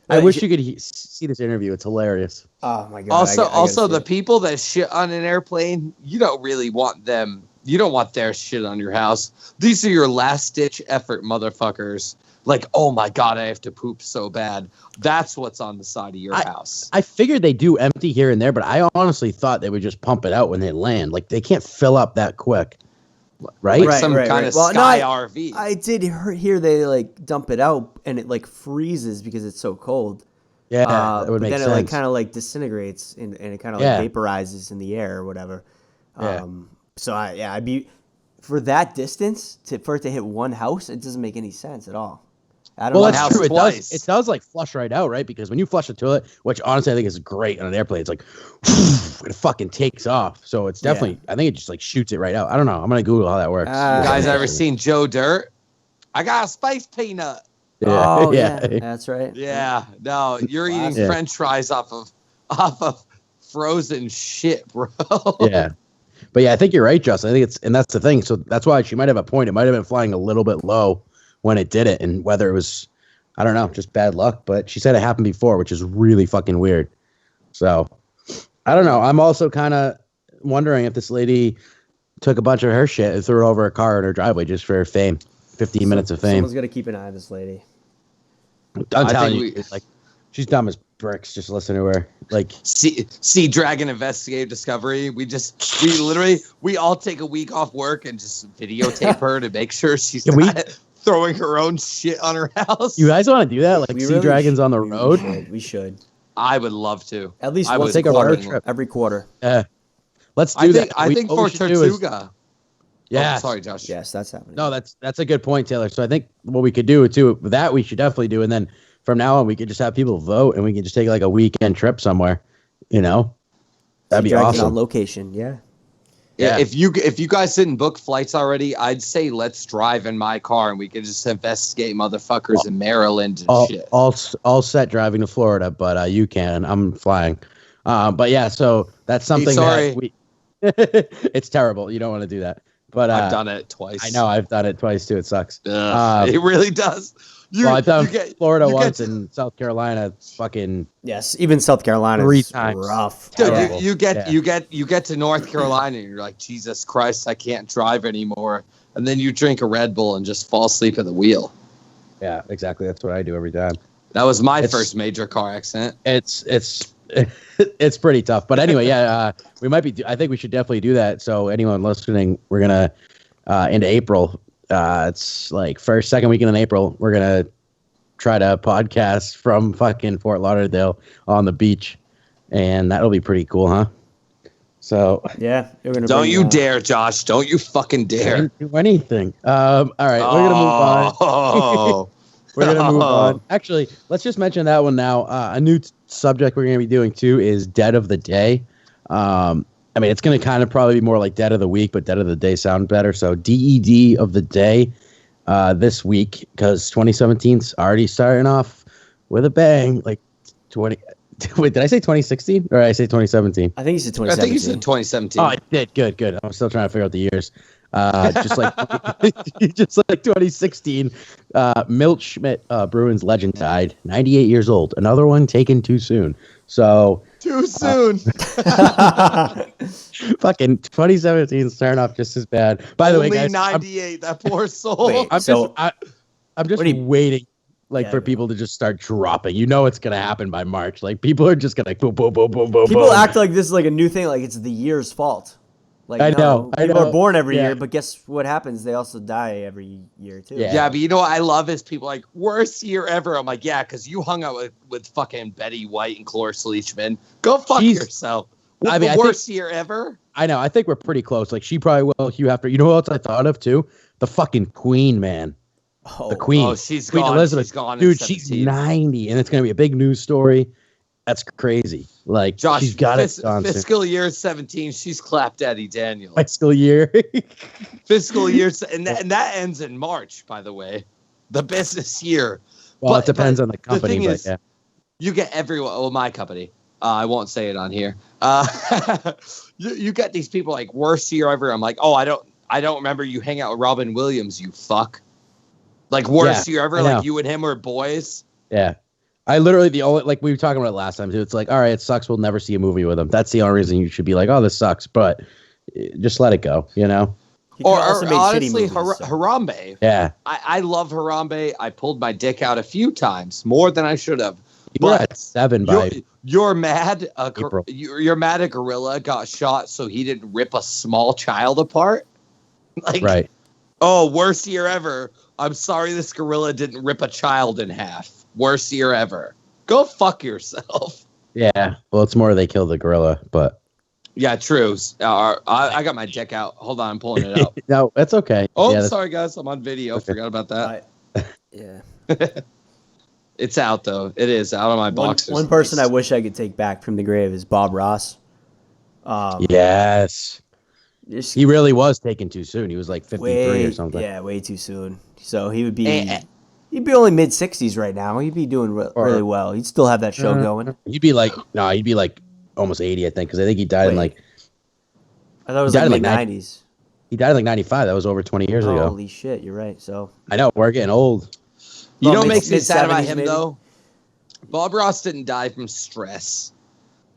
I wish you could see this interview. It's hilarious.
Oh my god!
Also, the people that shit on an airplane, you don't really want them. You don't want their shit on your house. These are your last ditch effort, motherfuckers. Like, oh my god, I have to poop so bad. That's what's on the side of your house.
I figured they do empty here and there, but I honestly thought they would just pump it out when they land. Like, they can't fill up that quick. Right?
Like some kind of sky RV.
I did hear they like dump it out and it like freezes because it's so cold.
Yeah, that would make sense.
Then it like kind of like disintegrates and it kind of like vaporizes in the air or whatever. So I'd be for that distance for it to hit one house. It doesn't make any sense at all.
That's true. It does like flush right out, right? Because when you flush a toilet, which honestly I think is great on an airplane, it's like it fucking takes off. So it's definitely, I think it just like shoots it right out. I don't know. I'm gonna Google how that works.
You guys ever seen Joe Dirt? I got a space peanut.
Yeah.
Oh yeah, that's right.
Yeah, no, you're eating French fries off of frozen shit, bro.
Yeah. But yeah, I think you're right, Justin. I think and that's the thing. So that's why she might have a point. It might have been flying a little bit low when it did it, and whether it was, I don't know, just bad luck. But she said it happened before, which is really fucking weird. So I don't know. I'm also kind of wondering if this lady took a bunch of her shit and threw it over a car in her driveway just for her fame. 15 minutes of fame.
Someone's got to keep an eye on this lady.
I'm telling you, like, she's dumb as bricks. Just listen to her. Like,
see Dragon Investigative Discovery. We all take a week off work and just videotape her to make sure she's not throwing her own shit on her house.
You guys want to do that? Like, see dragons on the road?
We should.
I would love to.
At least
we'll take a road trip
every quarter.
Let's do that.
I think for Tortuga.
Yeah.
Sorry, Josh.
Yes, that's happening.
No, that's a good point, Taylor. So I think what we could do too, that we should definitely do, and then from now on we could just have people vote, and we can just take like a weekend trip somewhere. That'd be awesome.
On location, yeah.
If you guys didn't book flights already, I'd say let's drive in my car and we can just investigate motherfuckers in Maryland and shit.
All set driving to Florida, but you can. I'm flying. But yeah, so that's something that we. It's terrible. You don't want to do that. But
I've done it twice.
I know I've done it twice too. It sucks.
It really does.
I've done Florida once and South Carolina. Fucking
yes, even South Carolina
3 times.
Rough.
Dude, you get to North Carolina and you're like, Jesus Christ, I can't drive anymore. And then you drink a Red Bull and just fall asleep at the wheel.
Yeah, exactly. That's what I do every time.
That was my first major car accident.
It's pretty tough. But anyway, we might be. I think we should definitely do that. So anyone listening, we're gonna into April. It's like second weekend in April. We're gonna try to podcast from fucking Fort Lauderdale on the beach, and that'll be pretty cool, huh? So
yeah,
don't you dare, Josh! Don't you fucking dare
I didn't do anything. All right, we're gonna move on. We're going to move on. Actually, let's just mention that one now. A new subject we're going to be doing, too, is Dead of the Day. It's going to kind of probably be more like Dead of the Week, but Dead of the Day sound better. So DED of the Day this week, because 2017's already starting off with a bang. Like Wait, did I say 2016 or did I say 2017?
I think you said 2017.
I think you said 2017.
Oh, I did. Good. I'm still trying to figure out the years. Just like just like 2016, Milt Schmidt, Bruins legend, died, 98 years old. Another one taken too soon. So
too soon.
Fucking 2017 starting off just as bad. By the way, guys,
98. That poor soul.
Wait,
I'm just waiting. For people to just start dropping. You know it's going to happen by March. Like, people are just going to boom, boom, boom, boom, boom,
People
boom.
act like this is like a new thing, like it's the year's fault. Like,
I know.
People are born every year, but guess what happens? They also die every year, too.
Yeah, but you know what I love is people like, worst year ever. I'm like, yeah, because you hung out with fucking Betty White and Cloris Leachman. Go fuck yourself. The worst year ever?
I know. I think we're pretty close. Like, she probably will. Hugh Hefner. You know what else I thought of, too? The fucking Queen, man. The Queen.
Oh, she's
Queen
gone.
Elizabeth.
She's gone.
Dude, she's 90, and it's going to be a big news story. That's crazy. Like,
Josh,
she's got it on
fiscal year 17, she's clapped Eddie Daniels.
Fiscal year.
Fiscal year, and that ends in March, by the way. The business year.
Well, it depends on the company.
The thing is, you get everyone. Well, my company. I won't say it on here. You get these people like worst year ever. I'm like, oh, I don't remember you hang out with Robin Williams, you fuck. Like worst year ever, like you and him were boys.
Yeah. I literally like we were talking about it last time too. It's like, all right, it sucks. We'll never see a movie with him. That's the only reason you should be like, oh, this sucks. But just let it go, you know?
Or honestly, Harambe.
Yeah.
I love Harambe. I pulled my dick out a few times, more than I should have.
But at 7 by
you're mad.
April.
You're mad a gorilla got shot, so he didn't rip a small child apart. Like,
right.
Oh, worst year ever. I'm sorry this gorilla didn't rip a child in half. Worst year ever. Go fuck yourself.
Yeah. Well, it's more they killed the gorilla, but.
Yeah, true. I got my dick out. Hold on, I'm pulling it out.
No, that's okay.
Oh,
yeah,
sorry, guys. I'm on video. Okay. Forgot about that.
Yeah.
It's out, though. It is out of my boxers.
One person I wish I could take back from the grave is Bob Ross.
Yes. He really was taken too soon. He was like 53 or something.
Yeah, way too soon. So he would be he'd be only mid-60s right now. He'd be doing really well. He'd still have that show going.
He'd be like almost 80, I think, because I think he died in like.
I thought it was like mid-90s.
He died in like 95. That was over 20 years ago.
Holy shit, you're right. So
I know we're getting old.
You know what makes me sad about him though? Bob Ross didn't die from stress.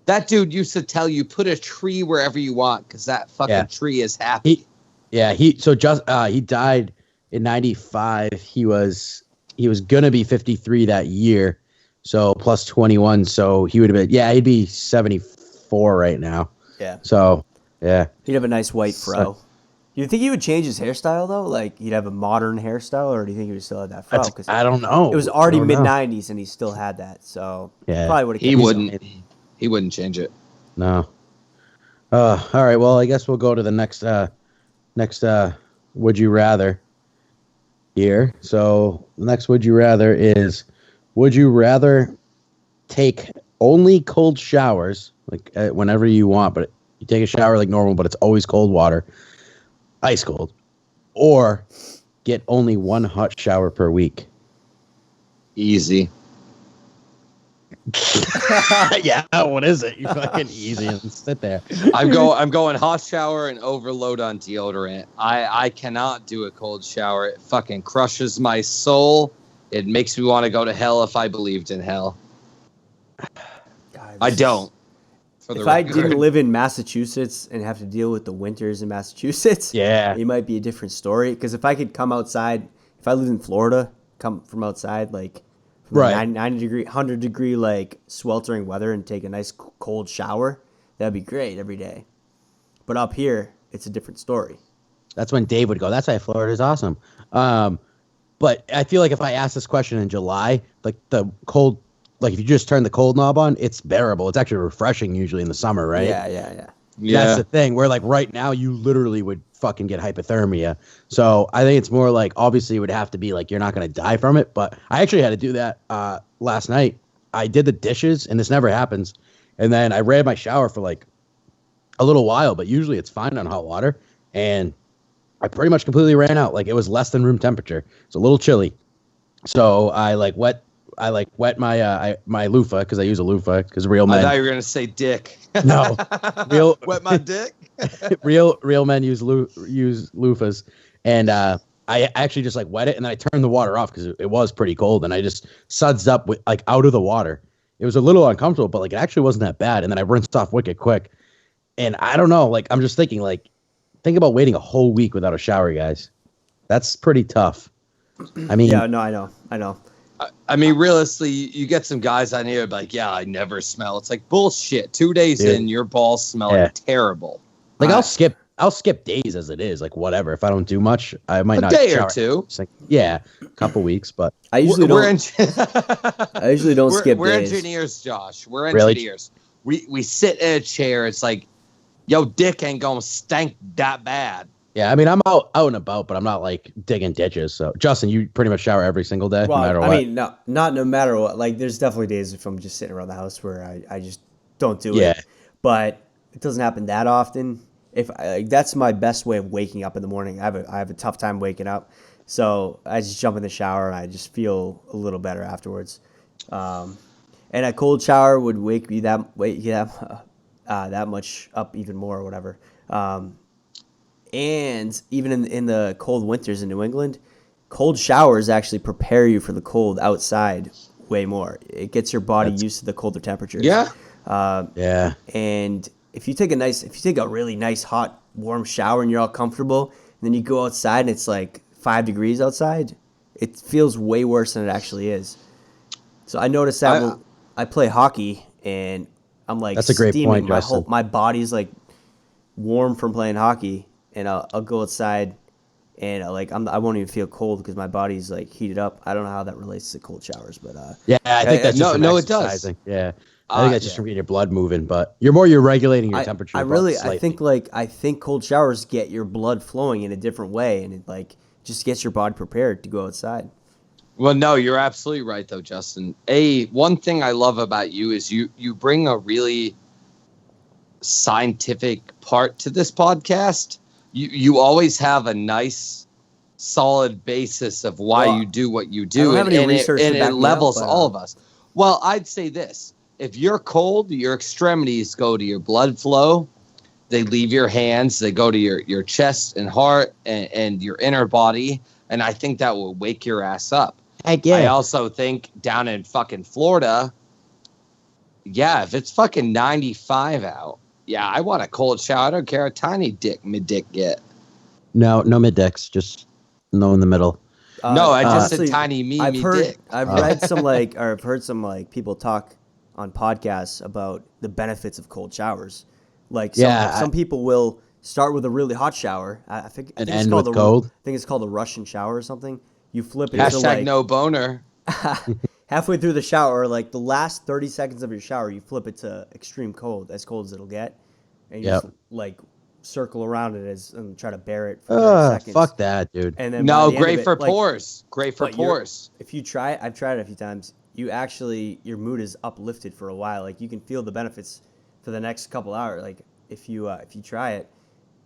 That dude used to tell you put a tree wherever you want because that fucking tree is happy.
He died in 95. He was gonna be 53 that year, so plus 21. So he would have been he'd be 74 right now.
Yeah.
So yeah,
he'd have a nice white fro. Do you think he would change his hairstyle though? Like he'd have a modern hairstyle, or do you think he would still have that fro?
I don't know.
It was already mid-90s and he still had that. So probably would have.
He wouldn't. He wouldn't change it.
No. All right. Well, I guess we'll go to the next would you rather here. So the next would you rather is, would you rather take only cold showers, like whenever you want, but you take a shower like normal, but it's always cold water, ice cold, or get only one hot shower per week?
Easy.
Yeah, what is it? You fucking easy and sit there.
I'm going hot shower and overload on deodorant. I cannot do a cold shower. It fucking crushes my soul. It makes me want to go to hell if I believed in hell. I don't.
If I didn't live in Massachusetts and have to deal with the winters in Massachusetts, it might be a different story. Because if I could come outside, if I lived in Florida, come from outside, like 90 degree, 100 degree, like sweltering weather and take a nice cold shower, that'd be great every day. But up here, it's a different story.
That's when Dave would go, that's why Florida is awesome. But I feel like if I ask this question in July, like the cold, like if you just turn the cold knob on, it's bearable. It's actually refreshing usually in the summer, right?
Yeah.
That's the thing. Where like right now, you literally would fucking get hypothermia. So I think it's more like, obviously it would have to be like, you're not going to die from it. But I actually had to do that last night. I did the dishes, and this never happens. And then I ran my shower for like a little while, but usually it's fine on hot water. And I pretty much completely ran out. Like it was less than room temperature. It's a little chilly. So I like wet I like wet my my loofah because I use a loofah because real men.
I thought you were gonna say dick.
No, real
wet my dick.
real men use loofahs, and I actually just like wet it and then I turned the water off because it was pretty cold and I just sudsed up with like out of the water. It was a little uncomfortable, but like it actually wasn't that bad. And then I rinsed off wicked quick. And I don't know, like I'm just thinking, like think about waiting a whole week without a shower, guys. That's pretty tough. I mean,
yeah, no, I know.
I mean, realistically, you get some guys on here like, yeah, I never smell. It's like bullshit. 2 days in, your balls smell terrible.
Like I'll skip days as it is. Like whatever. If I don't do much, I might not.
A day or two.
Like, yeah, a couple weeks. But
I usually don't skip days.
We're engineers, Josh. We're engineers. Really? We sit in a chair. It's like, yo, dick ain't gonna stink that bad.
Yeah, I mean, I'm out and about, but I'm not like digging ditches. So, Justin, you pretty much shower every single day, no matter what.
I mean, no matter what. Like, there's definitely days if I'm just sitting around the house where I just don't do it. But it doesn't happen that often. That's my best way of waking up in the morning. I have a tough time waking up, so I just jump in the shower and I just feel a little better afterwards. And a cold shower would wake you that much up even more or whatever. And even in the cold winters in New England, cold showers actually prepare you for the cold outside way more. It gets your body used to the colder temperatures.
Yeah.
And if you take a really nice hot warm shower and you're all comfortable, and then you go outside and it's like 5 degrees outside, it feels way worse than it actually is. So I noticed that when I play hockey and I'm like
that's a great
steaming.
point, Justin.
My body's like warm from playing hockey. And I'll go outside, and I won't even feel cold because my body's like heated up. I don't know how that relates to cold showers, but
yeah, I think that's just
it does.
Yeah, I think that's just from getting your blood moving. But you're regulating your temperature.
I think cold showers get your blood flowing in a different way, and it like just gets your body prepared to go outside.
Well, no, you're absolutely right though, Justin. One thing I love about you is you bring a really scientific part to this podcast. You always have a nice, solid basis of why you do what you do.
I don't have any research
and
to back
it levels
me up,
all of us. Well, I'd say this. If you're cold, your extremities go to your blood flow. They leave your hands. They go to your chest and heart and your inner body. And I think that will wake your ass up.
Heck yeah.
I also think down in fucking Florida, if it's fucking 95 out, yeah, I want a cold shower. I don't care how tiny mid-dick get.
No mid-dicks, just no in the middle.
No, I just said tiny dick.
I've read I've heard some people talk on podcasts about the benefits of cold showers. Like some people will start with a really hot shower. I think it's called cold. I think it's called a Russian shower or something. You flip it
#, no boner.
Halfway through the shower, like the last 30 seconds of your shower, you flip it to extreme cold, as cold as it'll get, and you just like circle around it and try to bear it for 30 seconds.
Fuck that, dude.
And then
great for pores. Great for pores.
If you try it, I've tried it a few times. Your mood is uplifted for a while. Like you can feel the benefits for the next couple hours. Like if you try it,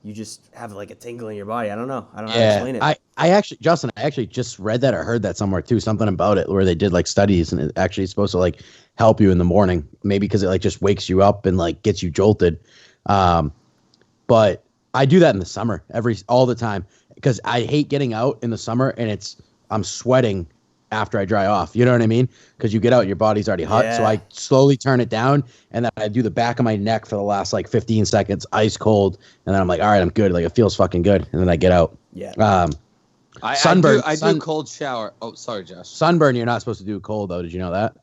you just have like a tingle in your body. I don't know how to explain it.
I actually just read that or heard that somewhere too. Something about it where they did like studies and it actually is supposed to like help you in the morning. Maybe because it like just wakes you up and like gets you jolted. But I do that in the summer all the time because I hate getting out in the summer and I'm sweating after I dry off. You know what I mean? Because you get out, your body's already hot. Yeah. So I slowly turn it down and then I do the back of my neck for the last like 15 seconds, ice cold. And then I'm like, all right, I'm good. Like it feels fucking good. And then I get out.
Yeah.
Sunburn. I do cold shower. Oh, sorry, Josh.
Sunburn, you're not supposed to do cold though. Did you know that?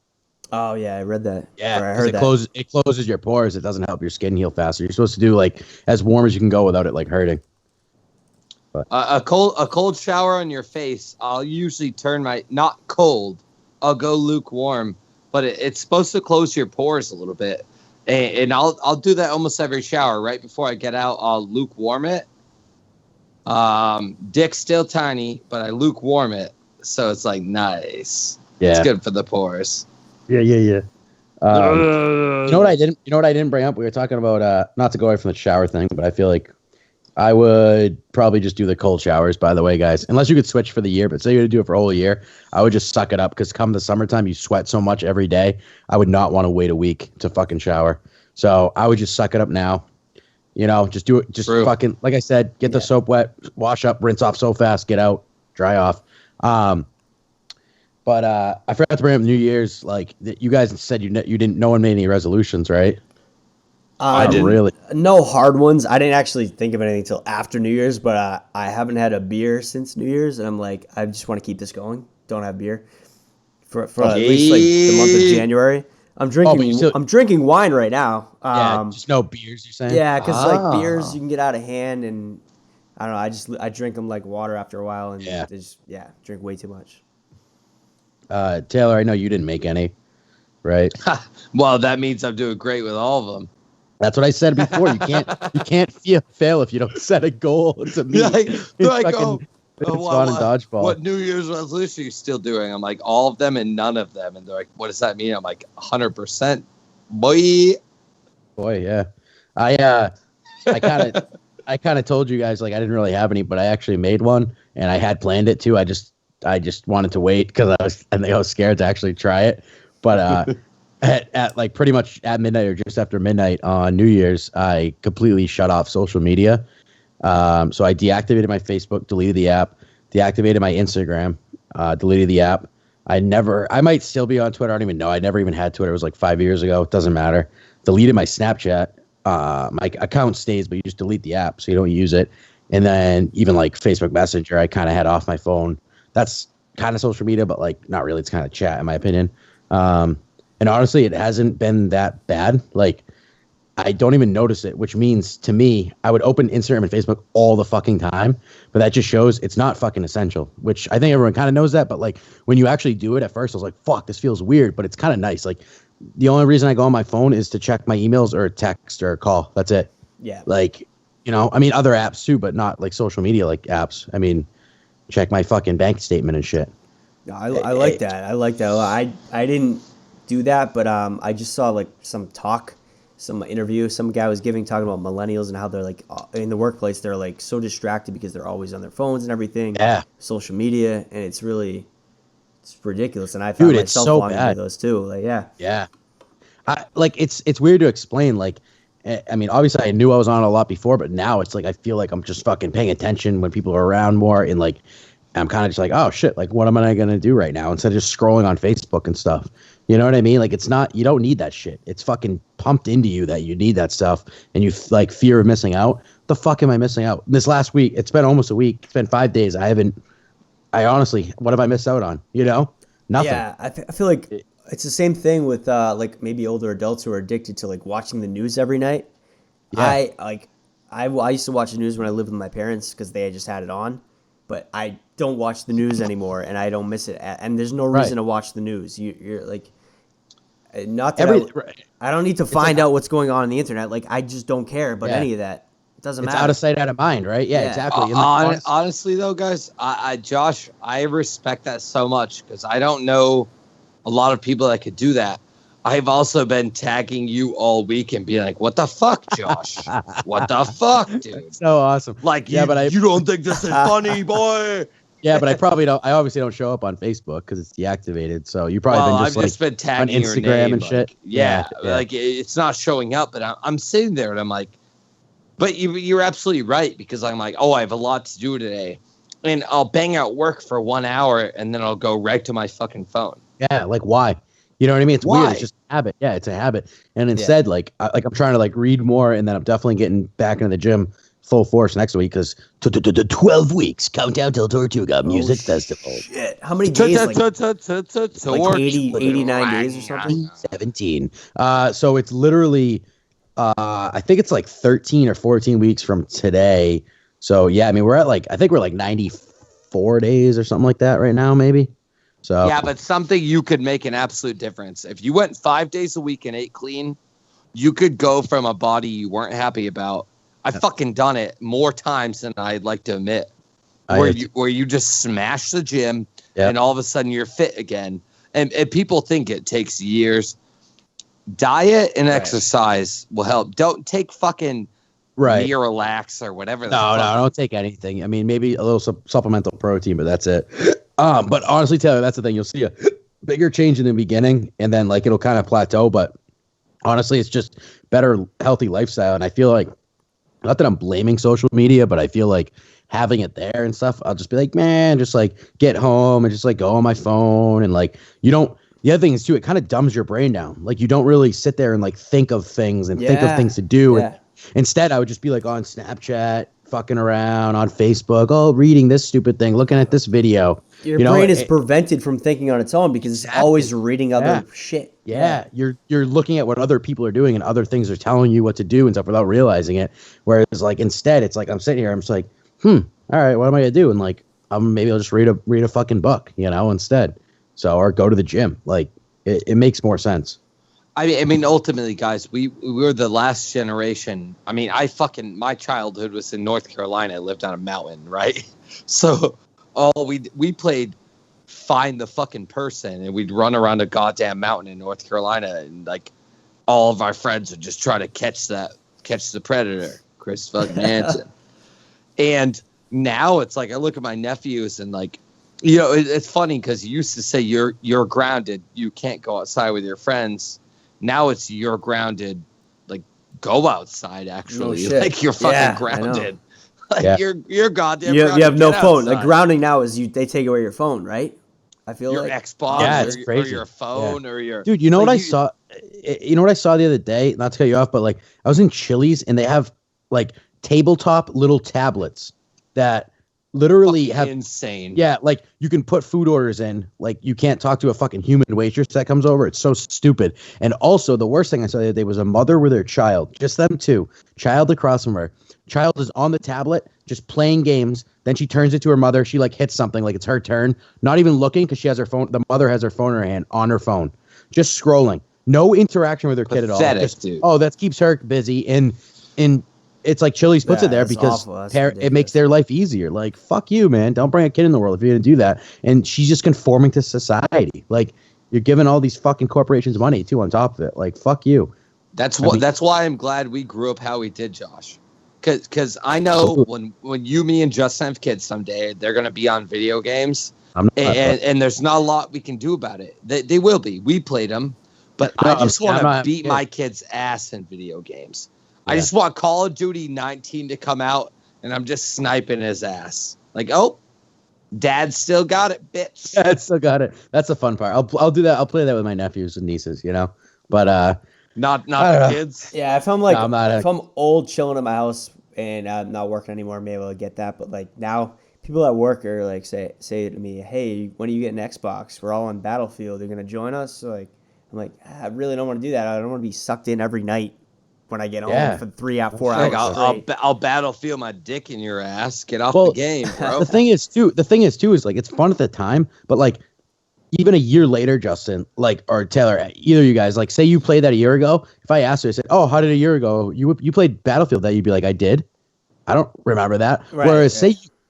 Oh yeah, I read that.
Yeah, I heard that. It closes your pores. It doesn't help your skin heal faster. You're supposed to do like as warm as you can go without it like hurting.
But a cold shower on your face. I'll usually turn not cold. I'll go lukewarm, but it's supposed to close your pores a little bit. And I'll do that almost every shower. Right before I get out, I'll lukewarm it. Dick's still tiny, but I lukewarm it, so it's like nice. Yeah, it's good for the pores.
Yeah. You know what I didn't bring up? We were talking about not to go away from the shower thing, but I feel like I would probably just do the cold showers, by the way, guys. Unless you could switch for the year, but say you're going to do it for a whole year, I would just suck it up because come the summertime, you sweat so much every day. I would not want to wait a week to fucking shower. So I would just suck it up now. You know, just do it. Just fucking, like I said, get the soap wet, wash up, rinse off so fast, get out, dry off. But I forgot to bring up New Year's. Like you guys said, you didn't. No one made any resolutions, right?
I
didn't really.
No hard ones. I didn't actually think of anything until after New Year's, but I haven't had a beer since New Year's, and I'm like, I just want to keep this going. Don't have beer for at least like the month of January. I'm drinking. I'm drinking wine right now.
Just no beers. You're saying?
Yeah, because like beers, you can get out of hand, and I don't know. I drink them like water after a while, and drink way too much.
Taylor, I know you didn't make any, right?
Well, that means I'm doing great with all of them.
That's what I said before. You can't fail if you don't set a goal to meet.
What New Year's resolution are you still doing? I'm like, all of them and none of them. And they're like, what does that mean? I'm like, 100%. Boy,
yeah. I kind of told you guys like I didn't really have any, but I actually made one, and I had planned it too. I just wanted to wait because I was scared to actually try it. But at like pretty much at midnight or just after midnight on New Year's, I completely shut off social media. So I deactivated my Facebook, deleted the app, deactivated my Instagram, deleted the app. I might still be on Twitter. I don't even know. I never even had Twitter. It was like 5 years ago. It doesn't matter. Deleted my Snapchat. My account stays, but you just delete the app so you don't use it. And then even like Facebook Messenger, I kind of had off my phone. That's kind of social media, but like not really. It's kind of chat in my opinion. And honestly, it hasn't been that bad. Like, I don't even notice it, which means to me, I would open Instagram and Facebook all the fucking time. But that just shows it's not fucking essential, which I think everyone kind of knows that. But like when you actually do it at first, I was like, fuck, this feels weird, but it's kind of nice. Like the only reason I go on my phone is to check my emails or text or call. That's it.
Yeah.
Like, you know, I mean, other apps too, but not like social media like apps. I mean, check my fucking bank statement and shit.
No, I like that. I like that. I didn't do that, but I just saw like some interview some guy was giving talking about millennials and how they're like in the workplace they're like so distracted because they're always on their phones and everything.
Yeah.
Social media, and it's ridiculous. And I found myself
so
wanting to do those too. Like
yeah. It's weird to explain. Like, I mean, obviously I knew I was on a lot before, but now it's like I feel like I'm just fucking paying attention when people are around more, and like I'm kind of just like, oh shit, like what am I gonna do right now instead of just scrolling on Facebook and stuff. You know what I mean? Like it's not, you don't need that shit. It's fucking pumped into you that you need that stuff, and you like fear of missing out. The fuck am I missing out? This last week, it's been almost a week. It's been 5 days. I honestly, what have I missed out on? You know, nothing.
Yeah, I feel like it's the same thing with like maybe older adults who are addicted to like watching the news every night. Yeah. I used to watch the news when I lived with my parents because they just had it on, but I don't watch the news anymore, and I don't miss it. And there's no reason to watch the news. You're like, not that I don't need to find out what's going on the internet. Like I just don't care about any of that. It doesn't matter.
It's out of sight, out of mind, right? Yeah. Exactly.
Honestly, though, guys, Josh, I respect that so much because I don't know a lot of people that could do that. I've also been tagging you all week and being like, what the fuck, Josh? What the fuck, dude?
So awesome.
Like, you don't think this is funny, boy?
Yeah, but I probably don't. I obviously don't show up on Facebook because it's deactivated. So you probably
I've just been tagging
on Instagram and shit.
Yeah, like it's not showing up, but I'm sitting there and I'm like, but you're absolutely right because I'm like, I have a lot to do today, and I'll bang out work for 1 hour and then I'll go right to my fucking phone.
Yeah, like why? You know what I mean? It's weird. It's just a habit. Yeah, it's a habit. And instead, I'm trying to like read more, and then I'm definitely getting back into the gym full force next week because 12 weeks countdown till Tortuga Music Festival.
Shit, how many days? Like 89 days or something.
17. So it's literally, I think it's like 13 or 14 weeks from today. So yeah, I mean I think we're like 94 days or something like that right now, maybe. So
yeah, but something you could make an absolute difference. If you went 5 days a week and ate clean, you could go from a body you weren't happy about. I've fucking done it more times than I'd like to admit. Where you just smash the gym and all of a sudden you're fit again. And people think it takes years. Diet and exercise will help. Don't take fucking
Right.
Miralax or whatever.
No, I don't take anything. I mean, maybe a little supplemental protein, but that's it. But honestly, Taylor, that's the thing. You'll see a bigger change in the beginning, and then like it'll kind of plateau. But honestly, it's just better, healthy lifestyle. And I feel like, not that I'm blaming social media, but I feel like having it there and stuff, I'll just be like, man, just like get home and just like go on my phone. And like, you don't, the other thing is too, it kind of dumbs your brain down. Like you don't really sit there and like think of things and think of things to do.
Yeah.
And instead, I would just be like on Snapchat, fucking around, on Facebook, reading this stupid thing, looking at this video.
Your brain is prevented from thinking on its own because it's always reading other shit.
Yeah, you're looking at what other people are doing and other things are telling you what to do and stuff without realizing it. Whereas like instead, it's like I'm sitting here, I'm just like, all right, what am I gonna do? And like, maybe I'll just read a fucking book, instead. So or go to the gym. Like it makes more sense.
I mean, ultimately, guys, we were the last generation. I mean, my childhood was in North Carolina. I lived on a mountain, right? So we played find the fucking person, and we'd run around a goddamn mountain in North Carolina, and like all of our friends would just try to catch the predator, Chris fucking Hansen. And now it's like I look at my nephews and like, it's funny because you used to say you're grounded, you can't go outside with your friends. Now it's you're grounded, like go outside actually, like you're fucking grounded. Like you're goddamn.
You have no phone. Outside. Like grounding now is they take away your phone, right? I feel
your
like
Xbox,
it's crazy.
Or your phone, or your
dude. You know what I saw? You know what I saw the other day? Not to cut you off, but like I was in Chili's and they have like tabletop little tablets that literally have
insane.
Yeah, like you can put food orders in. Like you can't talk to a fucking human waitress that comes over. It's so stupid. And also the worst thing I saw the other day was a mother with her child, just them two, child across from her. Child is on the tablet, just playing games. Then she turns it to her mother. She like hits something like it's her turn. Not even looking because she has her phone. The mother has her phone in her hand on her phone, just scrolling. No interaction with her kid at all. Just,
dude.
That keeps her busy. And it's like Chili's puts it there because it makes their life easier. Like, fuck you, man. Don't bring a kid in the world if you're going to do that. And she's just conforming to society. Like, you're giving all these fucking corporations money, too, on top of it. Like, fuck you.
That's why I'm glad we grew up how we did, Josh. Because I know when you, me, and Justin have kids someday, they're going to be on video games. And there's not a lot we can do about it. They will be. We played them. But I just want to beat my kid's ass in video games. Yeah. I just want Call of Duty 19 to come out, and I'm just sniping his ass. Like, Dad still got it, bitch.
Dad still got it. That's the fun part. I'll do that. I'll play that with my nephews and nieces, But
not the kids.
Yeah, if I'm like if I'm old chilling at my house and I'm not working anymore, I'm able to get that. But like now, people at work are like say to me, "Hey, when are you getting Xbox? We're all on Battlefield. You're gonna join us?" So like I'm like, I really don't want to do that. I don't want to be sucked in every night when I get home for 3 or 4 hours.
I'll Battlefield my dick in your ass. Get off the game, bro.
The thing is too is like it's fun at the time, but like even a year later, Justin, like or Taylor, either of you guys, like say you played that a year ago. If I asked you, I said, "Oh, how did a year ago you played Battlefield?" That you'd be like, "I did." I don't remember that. Right, whereas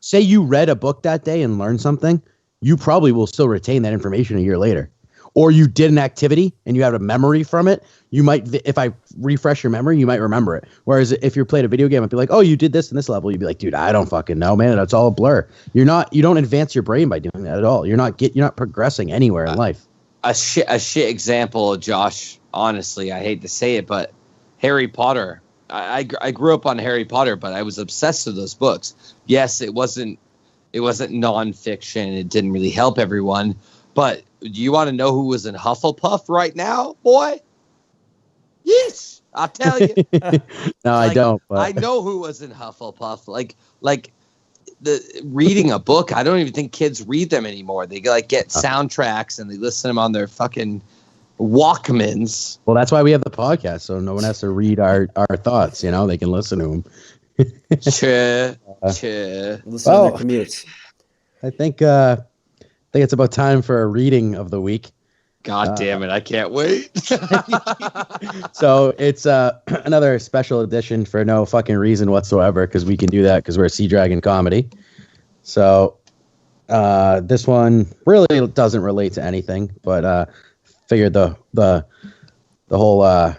say you read a book that day and learned something, you probably will still retain that information a year later. Or you did an activity and you have a memory from it. You might, if I refresh your memory, you might remember it. Whereas if you played a video game, I'd be like, "Oh, you did this in this level." You'd be like, "Dude, I don't fucking know, man. It's all a blur." You don't advance your brain by doing that at all. You're not progressing anywhere in life.
A shit example, Josh. Honestly, I hate to say it, but Harry Potter. I grew up on Harry Potter, but I was obsessed with those books. Yes, it wasn't nonfiction. It didn't really help everyone. But do you want to know who was in Hufflepuff right now, boy? Yes, I'll tell you.
No, I don't. But.
I know who was in Hufflepuff. Like the reading a book. I don't even think kids read them anymore. They like get soundtracks and they listen to them on their fucking Walkmans.
Well, that's why we have the podcast, so no one has to read our thoughts. They can listen to them.
Listen
to their commutes.
I think it's about time for a reading of the week.
God damn it, I can't wait.
So it's another special edition for no fucking reason whatsoever, because we can do that because we're a Sea Dragon comedy. So this one really doesn't relate to anything, but figured the whole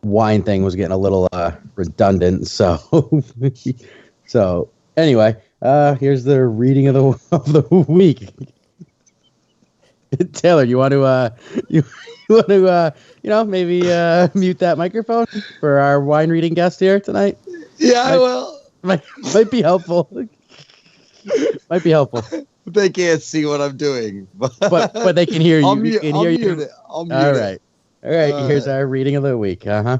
wine thing was getting a little redundant. So, anyway, here's the reading of the week. Taylor, you want to maybe mute that microphone for our wine reading guest here tonight?
Yeah, I will.
Might be helpful. Might be helpful.
They can't see what I'm doing,
but they can hear you.
I'll mute it.
All right. Here's our reading of the week. Hey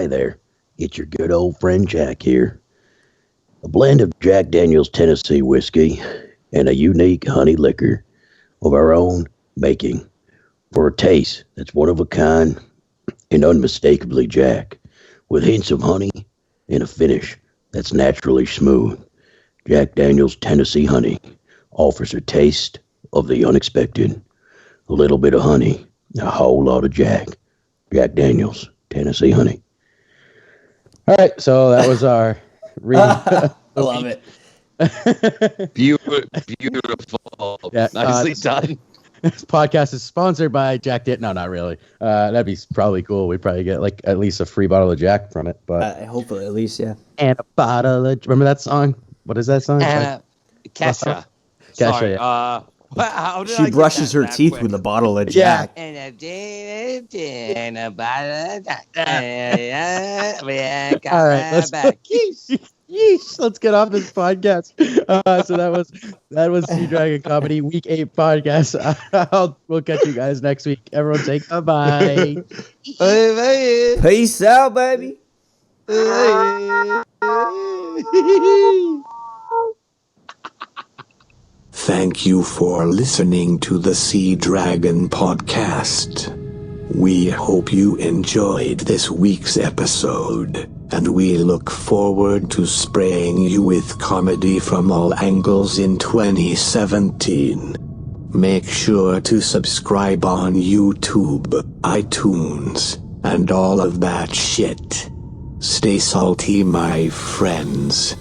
there, it's your good old friend Jack here. A blend of Jack Daniel's Tennessee whiskey and a unique honey liquor of our own making for a taste that's one of a kind and unmistakably Jack, with hints of honey and a finish that's naturally smooth. Jack Daniel's Tennessee Honey offers a taste of the unexpected. A little bit of honey, a whole lot of Jack. Jack Daniel's Tennessee Honey. All right, so that was our reading.
I love it.
Beautiful.
Yeah,
nicely done.
This podcast is sponsored by Jack Daniels. No, not really. That'd be probably cool. We'd probably get like at least a free bottle of Jack from it. But
hopefully, at least, yeah.
And a bottle of. Remember that song? What is that song?
Kesha.
Sorry.
Yeah.
She brushes her teeth with a bottle of Jack.
And a bottle of Jack.
All right, let's Yeesh, let's get off this podcast. So that was Sea Dragon Comedy Week 8 podcast. We'll catch you guys next week. Everyone say goodbye.
Peace out, baby.
Thank you for listening to the Sea Dragon podcast. We hope you enjoyed this week's episode, and we look forward to spraying you with comedy from all angles in 2017. Make sure to subscribe on YouTube, iTunes, and all of that shit. Stay salty, my friends.